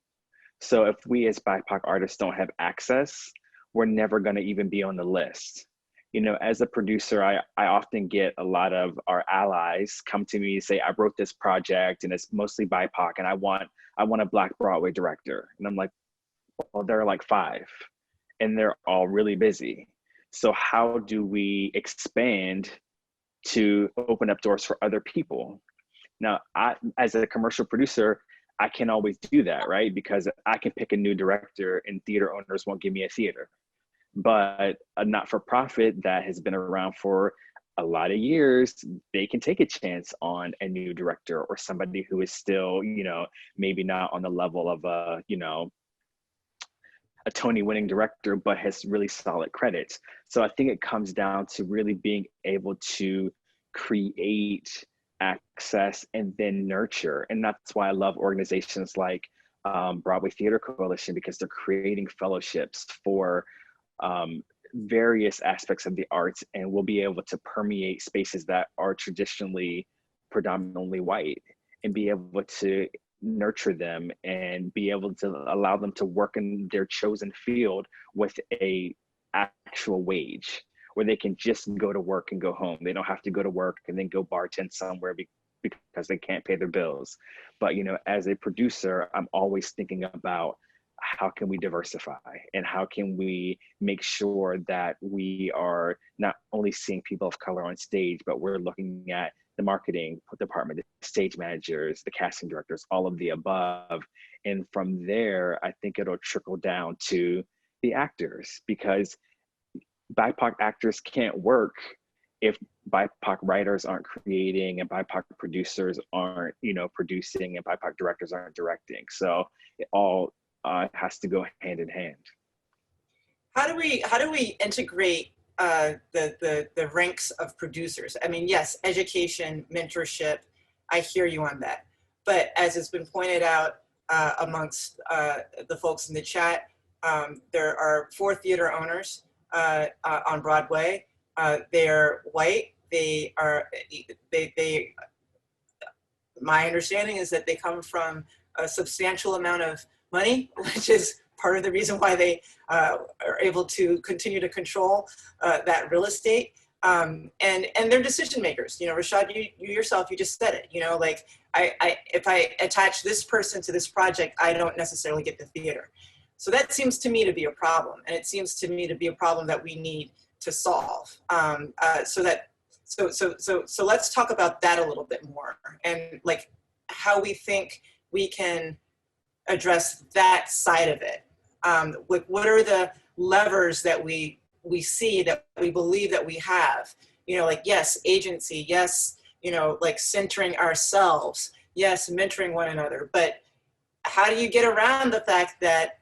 So if we as BIPOC artists don't have access, we're never going to even be on the list. You know, as a producer, I often get a lot of our allies come to me and say, I wrote this project and it's mostly BIPOC and I want a Black Broadway director. And I'm like, well, there are like 5 and they're all really busy. So how do we expand to open up doors for other people? Now, as a commercial producer, I can always do that, right? Because I can pick a new director and theater owners won't give me a theater. But a not-for-profit that has been around for a lot of years, they can take a chance on a new director or somebody who is still, you know, maybe not on the level of a, you know, a Tony-winning director, but has really solid credits. So I think it comes down to really being able to create access and then nurture. And that's why I love organizations like Broadway Theater Coalition, because they're creating fellowships for various aspects of the arts, and we'll be able to permeate spaces that are traditionally predominantly white and be able to nurture them and be able to allow them to work in their chosen field with a actual wage where they can just go to work and go home. They don't have to go to work and then go bartend somewhere because they can't pay their bills. But, you know, as a producer, I'm always thinking about how can we diversify and how can we make sure that we are not only seeing people of color on stage, but we're looking at the marketing department, the stage managers, the casting directors, all of the above. And from there, I think it'll trickle down to the actors, because BIPOC actors can't work if BIPOC writers aren't creating and BIPOC producers aren't, you know, producing and BIPOC directors aren't directing. So it all has to go hand in hand. How do we integrate the ranks of producers? I mean, yes, education, mentorship, I hear you on that. But as has been pointed out amongst the folks in the chat, there are 4 theater owners on Broadway. They're white. My understanding is that they come from a substantial amount of money, which is part of the reason why they are able to continue to control that real estate. And they're decision makers. You know, Rashad, you yourself, you just said it. You know, like if I attach this person to this project, I don't necessarily get the theater. So that seems to me to be a problem, and it seems to me to be a problem that we need to solve. So let's talk about that a little bit more, and like how we think we can address that side of it. What are the levers that we see, that we believe that we have? You know, like, yes, agency, yes, you know, like centering ourselves, yes, mentoring one another. But how do you get around the fact that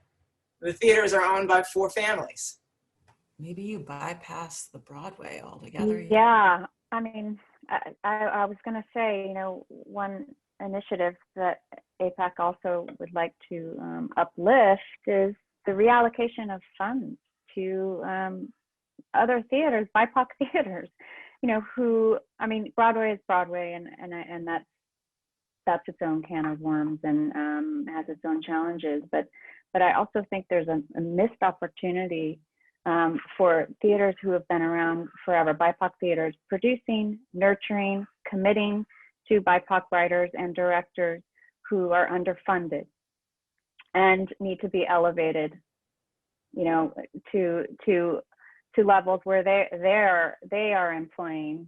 the theaters are owned by 4 families? Maybe you bypass the Broadway altogether. Yeah, I mean, I was going to say, you know, one initiative that APAC also would like to uplift is the reallocation of funds to other theaters, BIPOC theaters, you know, who, I mean, Broadway is Broadway, and that's that's its own can of worms and has its own challenges. But I also think there's a missed opportunity for theaters who have been around forever, BIPOC theaters, producing, nurturing, committing to BIPOC writers and directors who are underfunded and need to be elevated, you know, to levels where they are employing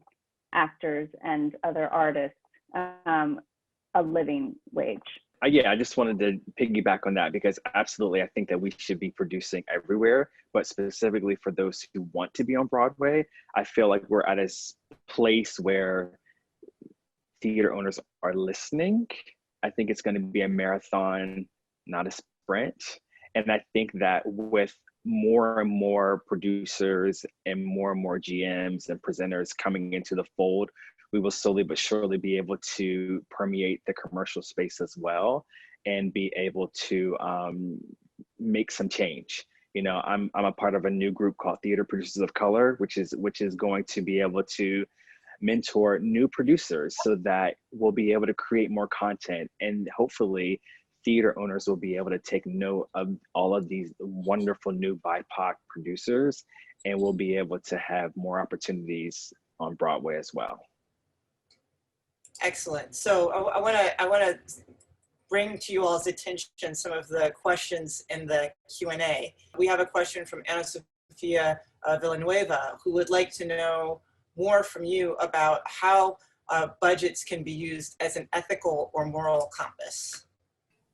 actors and other artists a living wage. Yeah, I just wanted to piggyback on that because absolutely, I think that we should be producing everywhere, but specifically for those who want to be on Broadway, I feel like we're at a place where theater owners are listening. I think it's going to be a marathon, not a sprint. And I think that with more and more producers and more GMs and presenters coming into the fold, we will slowly but surely be able to permeate the commercial space as well and be able to make some change. You know, I'm a part of a new group called Theater Producers of Color, which is going to be able to mentor new producers so that we'll be able to create more content, and hopefully theater owners will be able to take note of all of these wonderful new BIPOC producers, and we'll be able to have more opportunities on Broadway as well. Excellent. So I want to bring to you all's attention some of the questions in the Q&A. We have a question from Ana Sofia Villanueva, who would like to know more from you about how budgets can be used as an ethical or moral compass.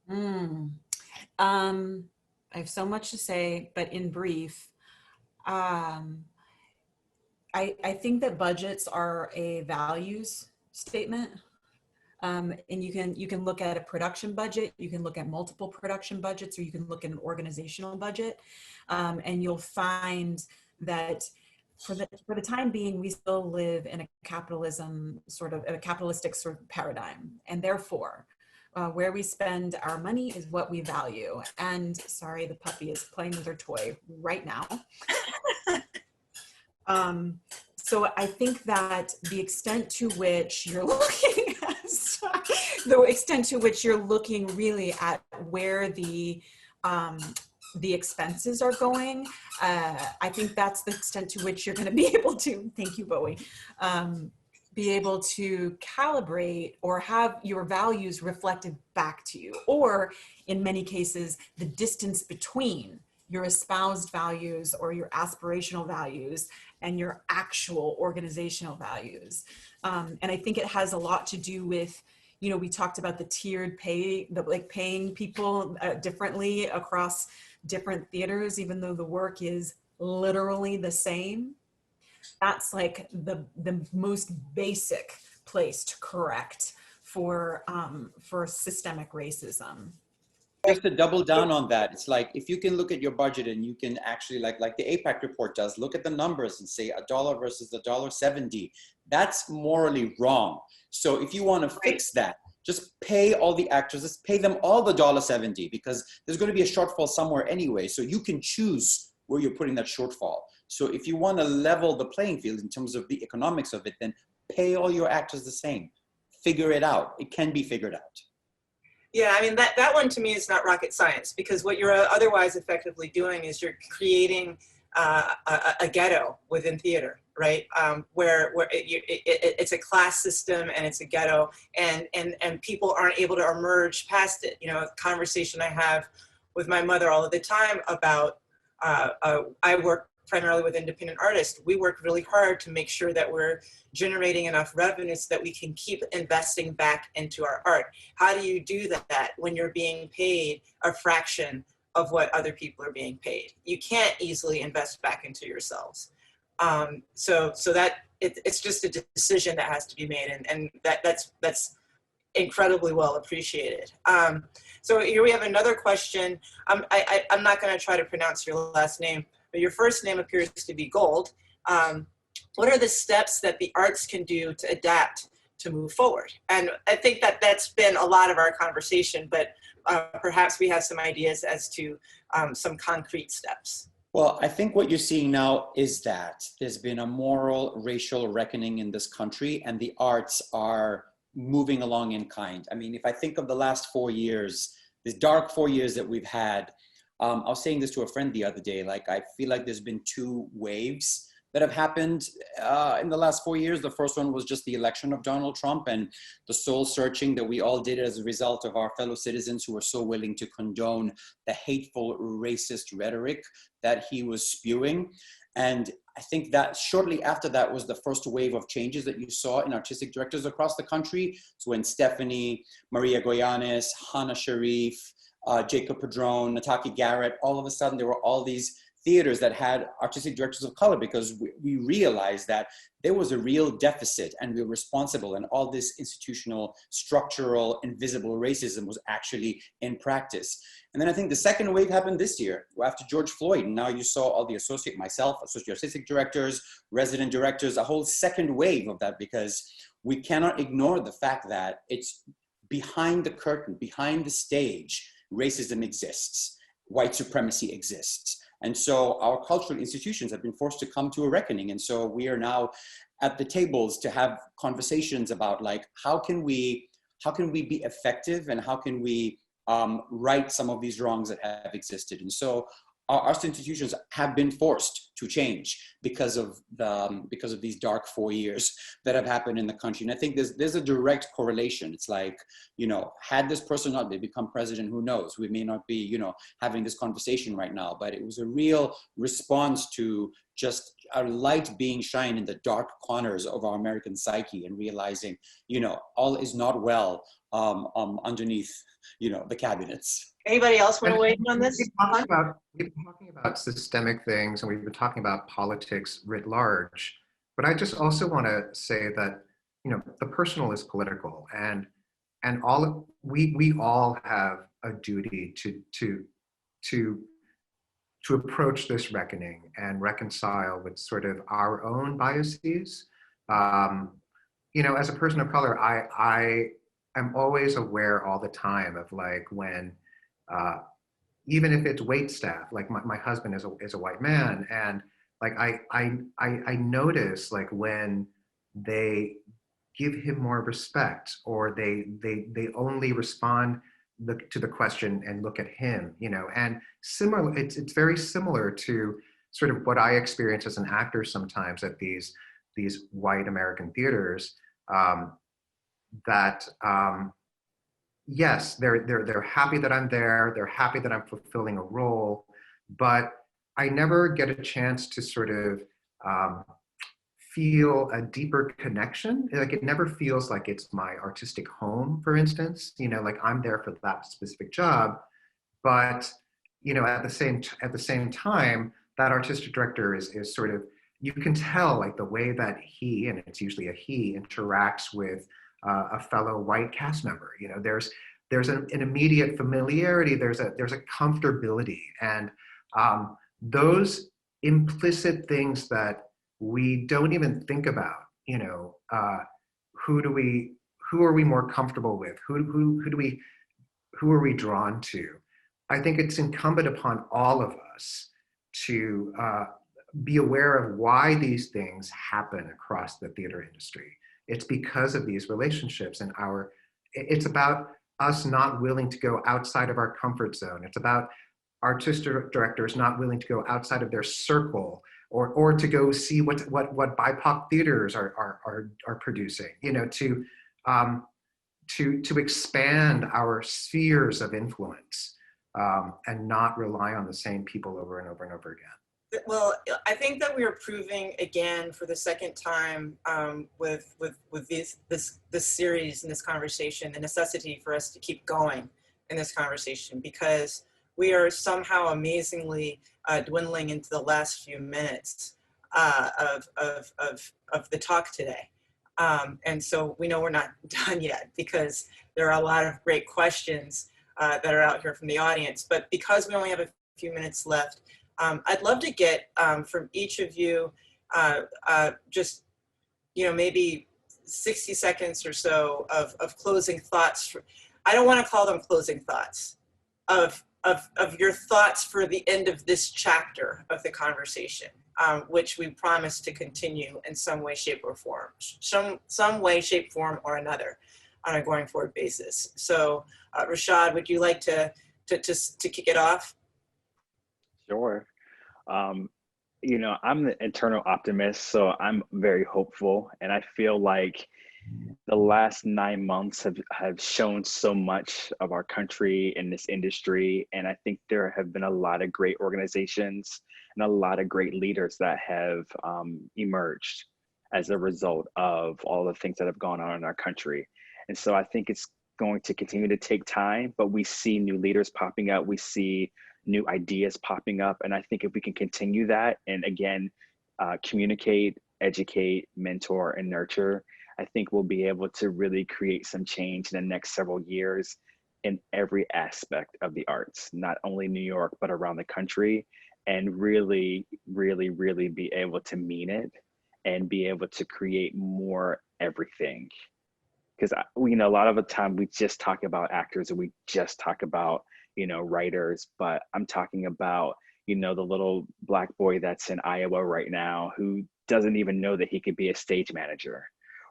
I have so much to say, but in brief, I think that budgets are a values statement. And you can look at a production budget, you can look at multiple production budgets, or you can look at an organizational budget. And you'll find that for the time being, we still live in a capitalistic sort of paradigm. And therefore, where we spend our money is what we value. And sorry, the puppy is playing with her toy right now. So I think that the extent to which you're looking really at where the expenses are going, I think that's the extent to which you're going to be able to, thank you, Bowie, be able to calibrate or have your values reflected back to you, or in many cases, the distance between your espoused values or your aspirational values and your actual organizational values. And I think it has a lot to do with, you know, we talked about the tiered pay, like paying people differently across different theaters, even though the work is literally the same. That's like the most basic place to correct for systemic racism. Just to double down on that, it's like if you can look at your budget and you can actually, like the AAPAC report does, look at the numbers and say $1 versus $1.70, that's morally wrong. So if you want to fix that, just pay all the actors, just pay them all the $1.70, because there's going to be a shortfall somewhere anyway. So you can choose where you're putting that shortfall. So if you want to level the playing field in terms of the economics of it, then pay all your actors the same. Figure it out. It can be figured out. Yeah, I mean, that one to me is not rocket science, because what you're otherwise effectively doing is you're creating a ghetto within theater, right? Where it's a class system and it's a ghetto, and people aren't able to emerge past it. You know, a conversation I have with my mother all of the time about, I work primarily with independent artists. We work really hard to make sure that we're generating enough revenue so that we can keep investing back into our art. How do you do that when you're being paid a fraction of what other people are being paid? You can't easily invest back into yourselves. So that it's just a decision that has to be made, and that's incredibly well appreciated. So here we have another question. I'm not going to try to pronounce your last name, but your first name appears to be Gold. What are the steps that the arts can do to adapt to move forward? And I think that that's been a lot of our conversation, but perhaps we have some ideas as to some concrete steps. Well, I think what you're seeing now is that there's been a moral, racial reckoning in this country, and the arts are moving along in kind. I mean, if I think of the last 4 years, the dark 4 years that we've had, I was saying this to a friend the other day, like I feel like there's been two waves that have happened in the last 4 years. The first one was just the election of Donald Trump and the soul searching that we all did as a result of our fellow citizens who were so willing to condone the hateful, racist rhetoric that he was spewing. And I think that shortly after that was the first wave of changes that you saw in artistic directors across the country. So when Stephanie, Maria Goyanes, Hannah Sharif, Jacob Padron, Nataki Garrett, all of a sudden there were all these theaters that had artistic directors of color, because we realized that there was a real deficit and we were responsible, and all this institutional, structural, invisible racism was actually in practice. And then I think the second wave happened this year after George Floyd. And now you saw all the associate artistic directors, resident directors, a whole second wave of that, because we cannot ignore the fact that it's behind the curtain, behind the stage, racism exists, white supremacy exists. And so our cultural institutions have been forced to come to a reckoning. And so we are now at the tables to have conversations about, like, how can we be effective, and how can we right some of these wrongs that have existed. And so our institutions have been forced to change because of these dark 4 years that have happened in the country. And I think there's a direct correlation. It's like, you know, had this person not become president, who knows? We may not be, you know, having this conversation right now, but it was a real response to just a light being shined in the dark corners of our American psyche, and realizing, you know, all is not well underneath, you know, the cabinets. Anybody else want to weigh in on this? We've been talking about systemic things, and we've been talking about politics writ large. But I just also want to say that, you know, the personal is political, and we all have a duty to approach this reckoning and reconcile with sort of our own biases. You know, as a person of color, I'm always aware all the time of, like, when even if it's wait staff, like my husband is a white man, and like I notice, like, when they give him more respect, or they only respond to the question and look at him, you know. And similar, it's very similar to sort of what I experience as an actor sometimes at these white American theaters. Yes, they're happy that I'm there. They're happy that I'm fulfilling a role, but I never get a chance to sort of feel a deeper connection. Like, it never feels like it's my artistic home, for instance. You know, like, I'm there for that specific job, but, you know, at the same time, that artistic director is sort of, you can tell, like, the way that he, and it's usually a he, interacts with a fellow white cast member. You know, there's an immediate familiarity, there's a comfortability, and those implicit things that we don't even think about. You know, who are we more comfortable with? Who are we drawn to? I think it's incumbent upon all of us to be aware of why these things happen across the theater industry. It's because of these relationships, and it's about us not willing to go outside of our comfort zone. It's about artistic directors not willing to go outside of their circle, or to go see what BIPOC theaters are producing, you know, to expand our spheres of influence, and not rely on the same people over and over and over again. Well, I think that we are proving again for the second time with this series and this conversation, the necessity for us to keep going in this conversation, because we are somehow amazingly dwindling into the last few minutes of the talk today. And so we know we're not done yet, because there are a lot of great questions that are out here from the audience. But because we only have a few minutes left, I'd love to get from each of you just, you know, maybe 60 seconds or so of closing thoughts. I don't want to call them closing thoughts, of your thoughts for the end of this chapter of the conversation, which we promise to continue in some way, shape, or form, some way, shape, form, or another. on a going forward basis. So Rashad, would you like to kick it off? Sure. You know, I'm the eternal optimist, so I'm very hopeful. And I feel like the last 9 months have shown so much of our country in this industry. And I think there have been a lot of great organizations and a lot of great leaders that have emerged as a result of all the things that have gone on in our country. And so I think it's going to continue to take time, but we see new leaders popping up. We see new ideas popping up. And I think if we can continue that and again, communicate, educate, mentor, and nurture, I think we'll be able to really create some change in the next several years in every aspect of the arts, not only New York, but around the country, and really, really, really be able to mean it and be able to create more everything. Because you know, a lot of the time we just talk about actors and we just talk about, you know, writers, but I'm talking about, you know, the little Black boy that's in Iowa right now who doesn't even know that he could be a stage manager,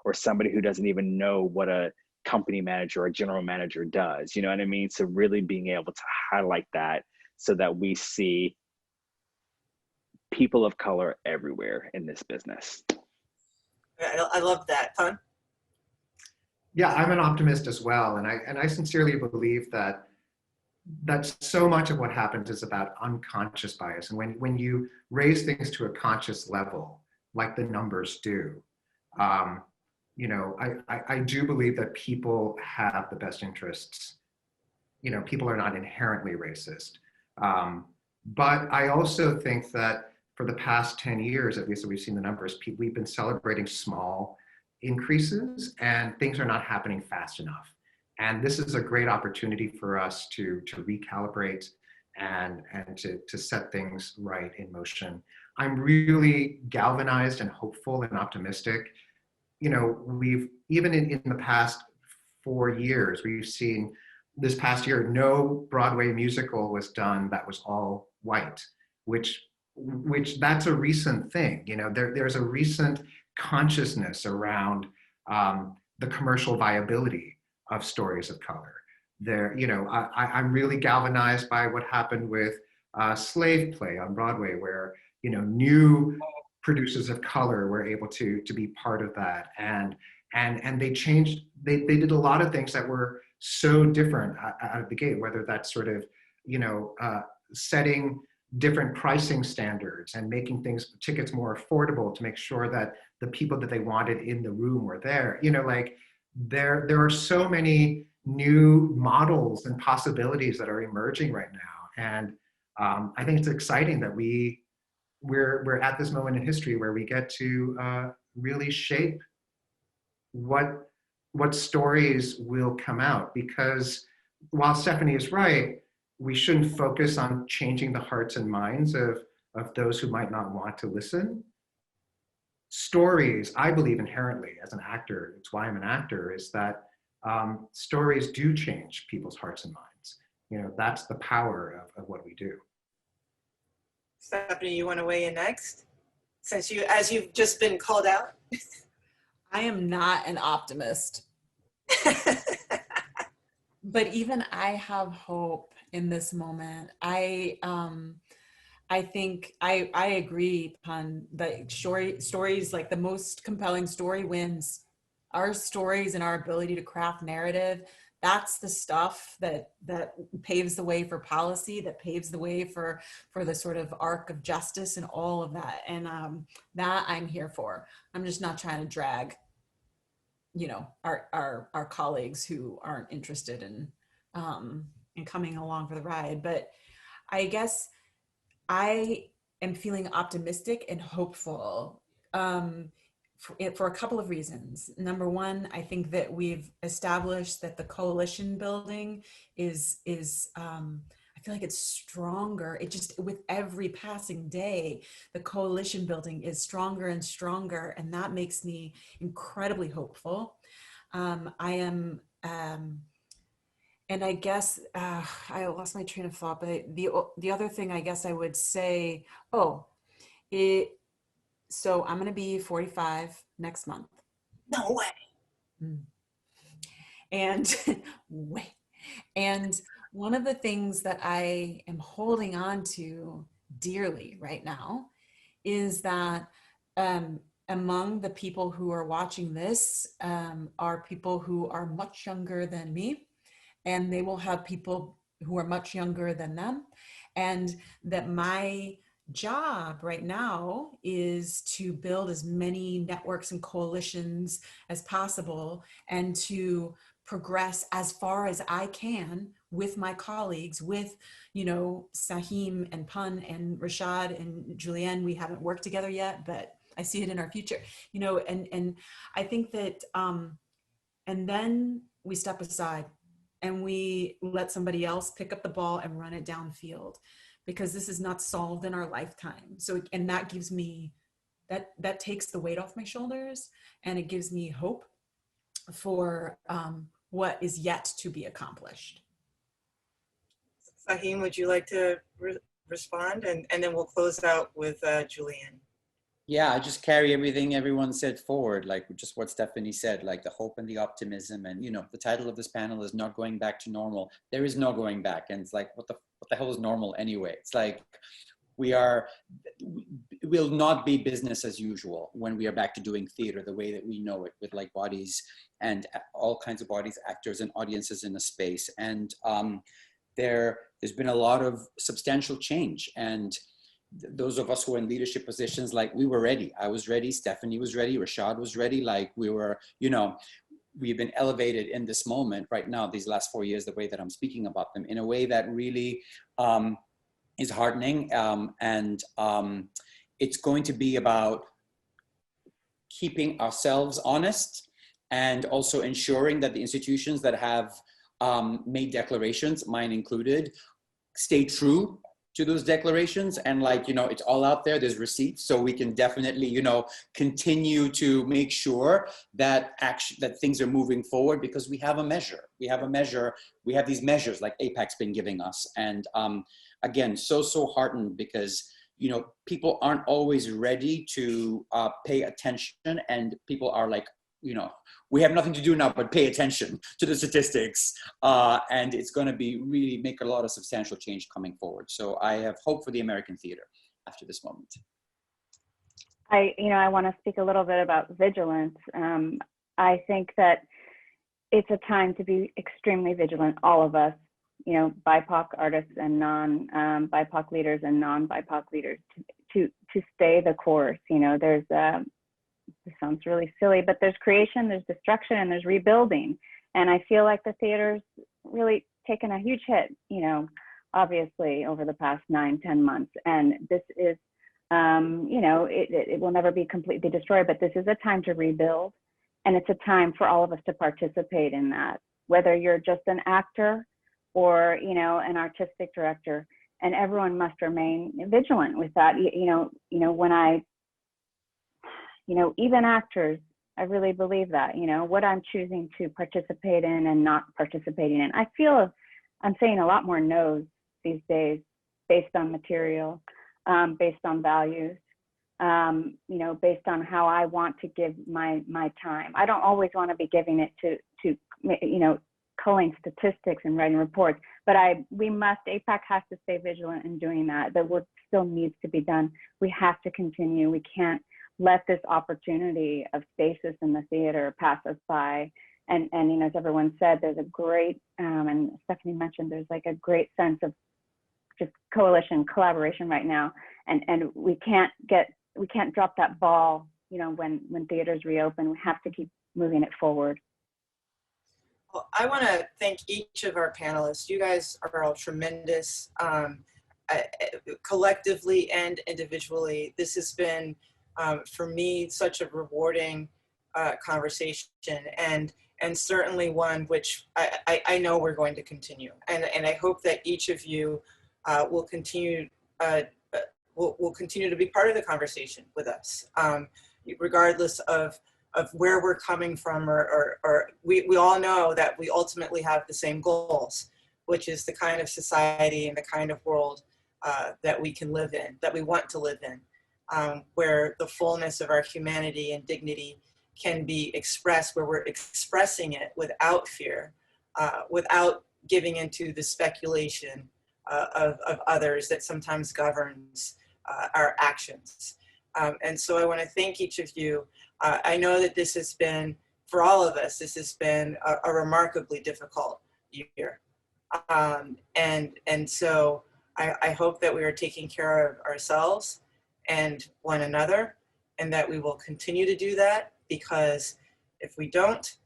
or somebody who doesn't even know what a company manager or general manager does. You know what I mean? So really being able to highlight that so that we see people of color everywhere in this business. I love that. Pun? Yeah, I'm an optimist as well, and I sincerely believe that so much of what happens is about unconscious bias, and when you raise things to a conscious level, like the numbers do, you know, I do believe that people have the best interests. You know, people are not inherently racist, but I also think that for the past 10 years, at least that we've seen the numbers, we've been celebrating small increases, and things are not happening fast enough. And this is a great opportunity for us to recalibrate and to set things right in motion. I'm really galvanized and hopeful and optimistic. You know, we've, even in the past 4 years, we've seen this past year, no Broadway musical was done that was all white, which that's a recent thing. You know, there's a recent consciousness around the commercial viability of stories of color. There, you know, I'm really galvanized by what happened with Slave Play on Broadway, where, you know, new producers of color were able to be part of that, and they changed. They did a lot of things that were so different out of the gate. Whether that's sort of, you know, setting different pricing standards and making tickets more affordable to make sure that the people that they wanted in the room were there. You know, like there are so many new models and possibilities that are emerging right now, and I think it's exciting that we're at this moment in history where we get to really shape what stories will come out. Because while Stephanie is right, we shouldn't focus on changing the hearts and minds of those who might not want to listen. Stories, I believe inherently as an actor, it's why I'm an actor, is that stories do change people's hearts and minds. You know, that's the power of what we do. Stephanie, you want to weigh in next? As you've just been called out? I am not an optimist. But even I have hope in this moment. I think I agree upon the stories, like the most compelling story wins. Our stories and our ability to craft narrative, that's the stuff that paves the way for policy, that paves the way for the sort of arc of justice and all of that. And that I'm here for. I'm just not trying to drag, you know, our colleagues who aren't interested in coming along for the ride. But I guess I am feeling optimistic and hopeful for a couple of reasons. Number one, I think that we've established that the coalition building is I feel like it's stronger. It just, with every passing day, the coalition building is stronger and stronger, and that makes me incredibly hopeful. I am, and I guess I lost my train of thought, but the other thing I guess I would say, so I'm going to be 45 next month. No way. And wait, and one of the things that I am holding on to dearly right now is that among the people who are watching this are people who are much younger than me, and they will have people who are much younger than them. And that my job right now is to build as many networks and coalitions as possible and to progress as far as I can with my colleagues, with, you know, Saheem and Pun and Rashad and Julienne. We haven't worked together yet, but I see it in our future, you know, and I think that, and then we step aside and we let somebody else pick up the ball and run it downfield, because this is not solved in our lifetime. So, and that gives me, that takes the weight off my shoulders, and it gives me hope for what is yet to be accomplished. Saheem, would you like to respond? And then we'll close out with Julienne. Yeah, I just carry everything everyone said forward, like just what Stephanie said, like the hope and the optimism. And, you know, the title of this panel is Not Going Back to Normal. There is no going back. And it's like, what the hell is normal anyway? It's like, will not be business as usual when we are back to doing theater the way that we know it, with like bodies and all kinds of bodies, actors and audiences in a space. And there's been a lot of substantial change. And those of us who are in leadership positions, like we were ready. I was ready, Stephanie was ready, Rashad was ready. Like we were, you know, we've been elevated in this moment right now, these last 4 years, the way that I'm speaking about them in a way that really is heartening. It's going to be about keeping ourselves honest and also ensuring that the institutions that have made declarations, mine included, stay true to those declarations. And like, you know, it's all out there, there's receipts, so we can definitely, you know, continue to make sure that that things are moving forward, because we have a measure. We have these measures like AAPAC's been giving us. And again, so heartened, because, you know, people aren't always ready to pay attention, and people are like, you know, we have nothing to do now but pay attention to the statistics, and it's going to be really make a lot of substantial change coming forward. So I have hope for the American theater after this moment. I want to speak a little bit about vigilance. I think that it's a time to be extremely vigilant, all of us, you know, BIPOC artists and non-BIPOC leaders and non-BIPOC leaders, to stay the course. You know, there's this sounds really silly, but there's creation, there's destruction, and there's rebuilding. And I feel like the theater's really taken a huge hit, you know, obviously over the past 9-10 months. And this is, you know, it will never be completely destroyed, but this is a time to rebuild. And it's a time for all of us to participate in that, whether you're just an actor or, you know, an artistic director. And everyone must remain vigilant with that. You know, when even actors, I really believe that, you know, what I'm choosing to participate in and not participating in. I feel I'm saying a lot more no's these days, based on material, based on values, you know, based on how I want to give my time. I don't always want to be giving it to you know, culling statistics and writing reports, but AAPAC has to stay vigilant in doing that. The work still needs to be done. We have to continue. We can't let this opportunity of spaces in the theater pass us by. And you know, as everyone said, there's a great, and Stephanie mentioned, there's like a great sense of just coalition, collaboration right now. And we can't drop that ball, you know, when theaters reopen. We have to keep moving it forward. Well, I want to thank each of our panelists. You guys are all tremendous, collectively and individually. This has been, for me, such a rewarding conversation, and certainly one which I know we're going to continue. And I hope that each of you will continue to be part of the conversation with us, regardless of where we're coming from, or we all know that we ultimately have the same goals, which is the kind of society and the kind of world that we can live in, that we want to live in, where the fullness of our humanity and dignity can be expressed, where we're expressing it without fear, without giving into the speculation of others that sometimes governs our actions. And so I want to thank each of you. I know that this has been, for all of us, this has been a remarkably difficult year. And so I hope that we are taking care of ourselves and one another, and that we will continue to do that, because if we don't,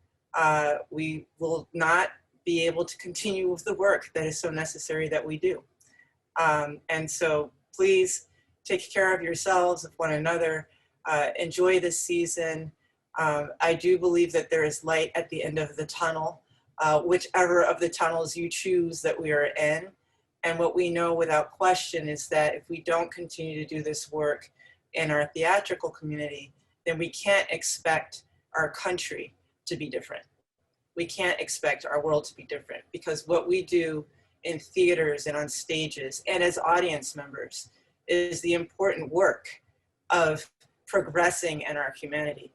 we will not be able to continue with the work that is so necessary that we do. And so please take care of yourselves, of one another, enjoy this season. I do believe that there is light at the end of the tunnel, whichever of the tunnels you choose that we are in. And what we know without question is that if we don't continue to do this work in our theatrical community, then we can't expect our country to be different. We can't expect our world to be different, because what we do in theaters and on stages and as audience members is the important work of progressing in our humanity.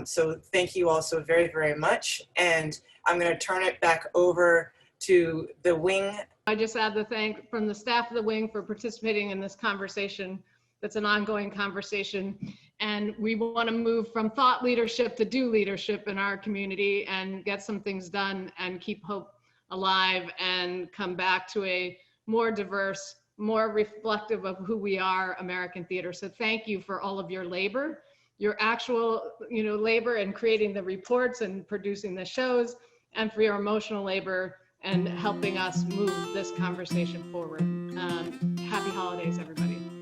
So thank you all so very, very much. And I'm going to turn it back over to the wing. I just add the thank from the staff of the wing for participating in this conversation. That's an ongoing conversation. And we want to move from thought leadership to do leadership in our community and get some things done and keep hope alive and come back to a more diverse, more reflective of who we are American theater. So thank you for all of your labor, your actual labor in creating the reports and producing the shows, and for your emotional labor and helping us move this conversation forward. Happy holidays, everybody.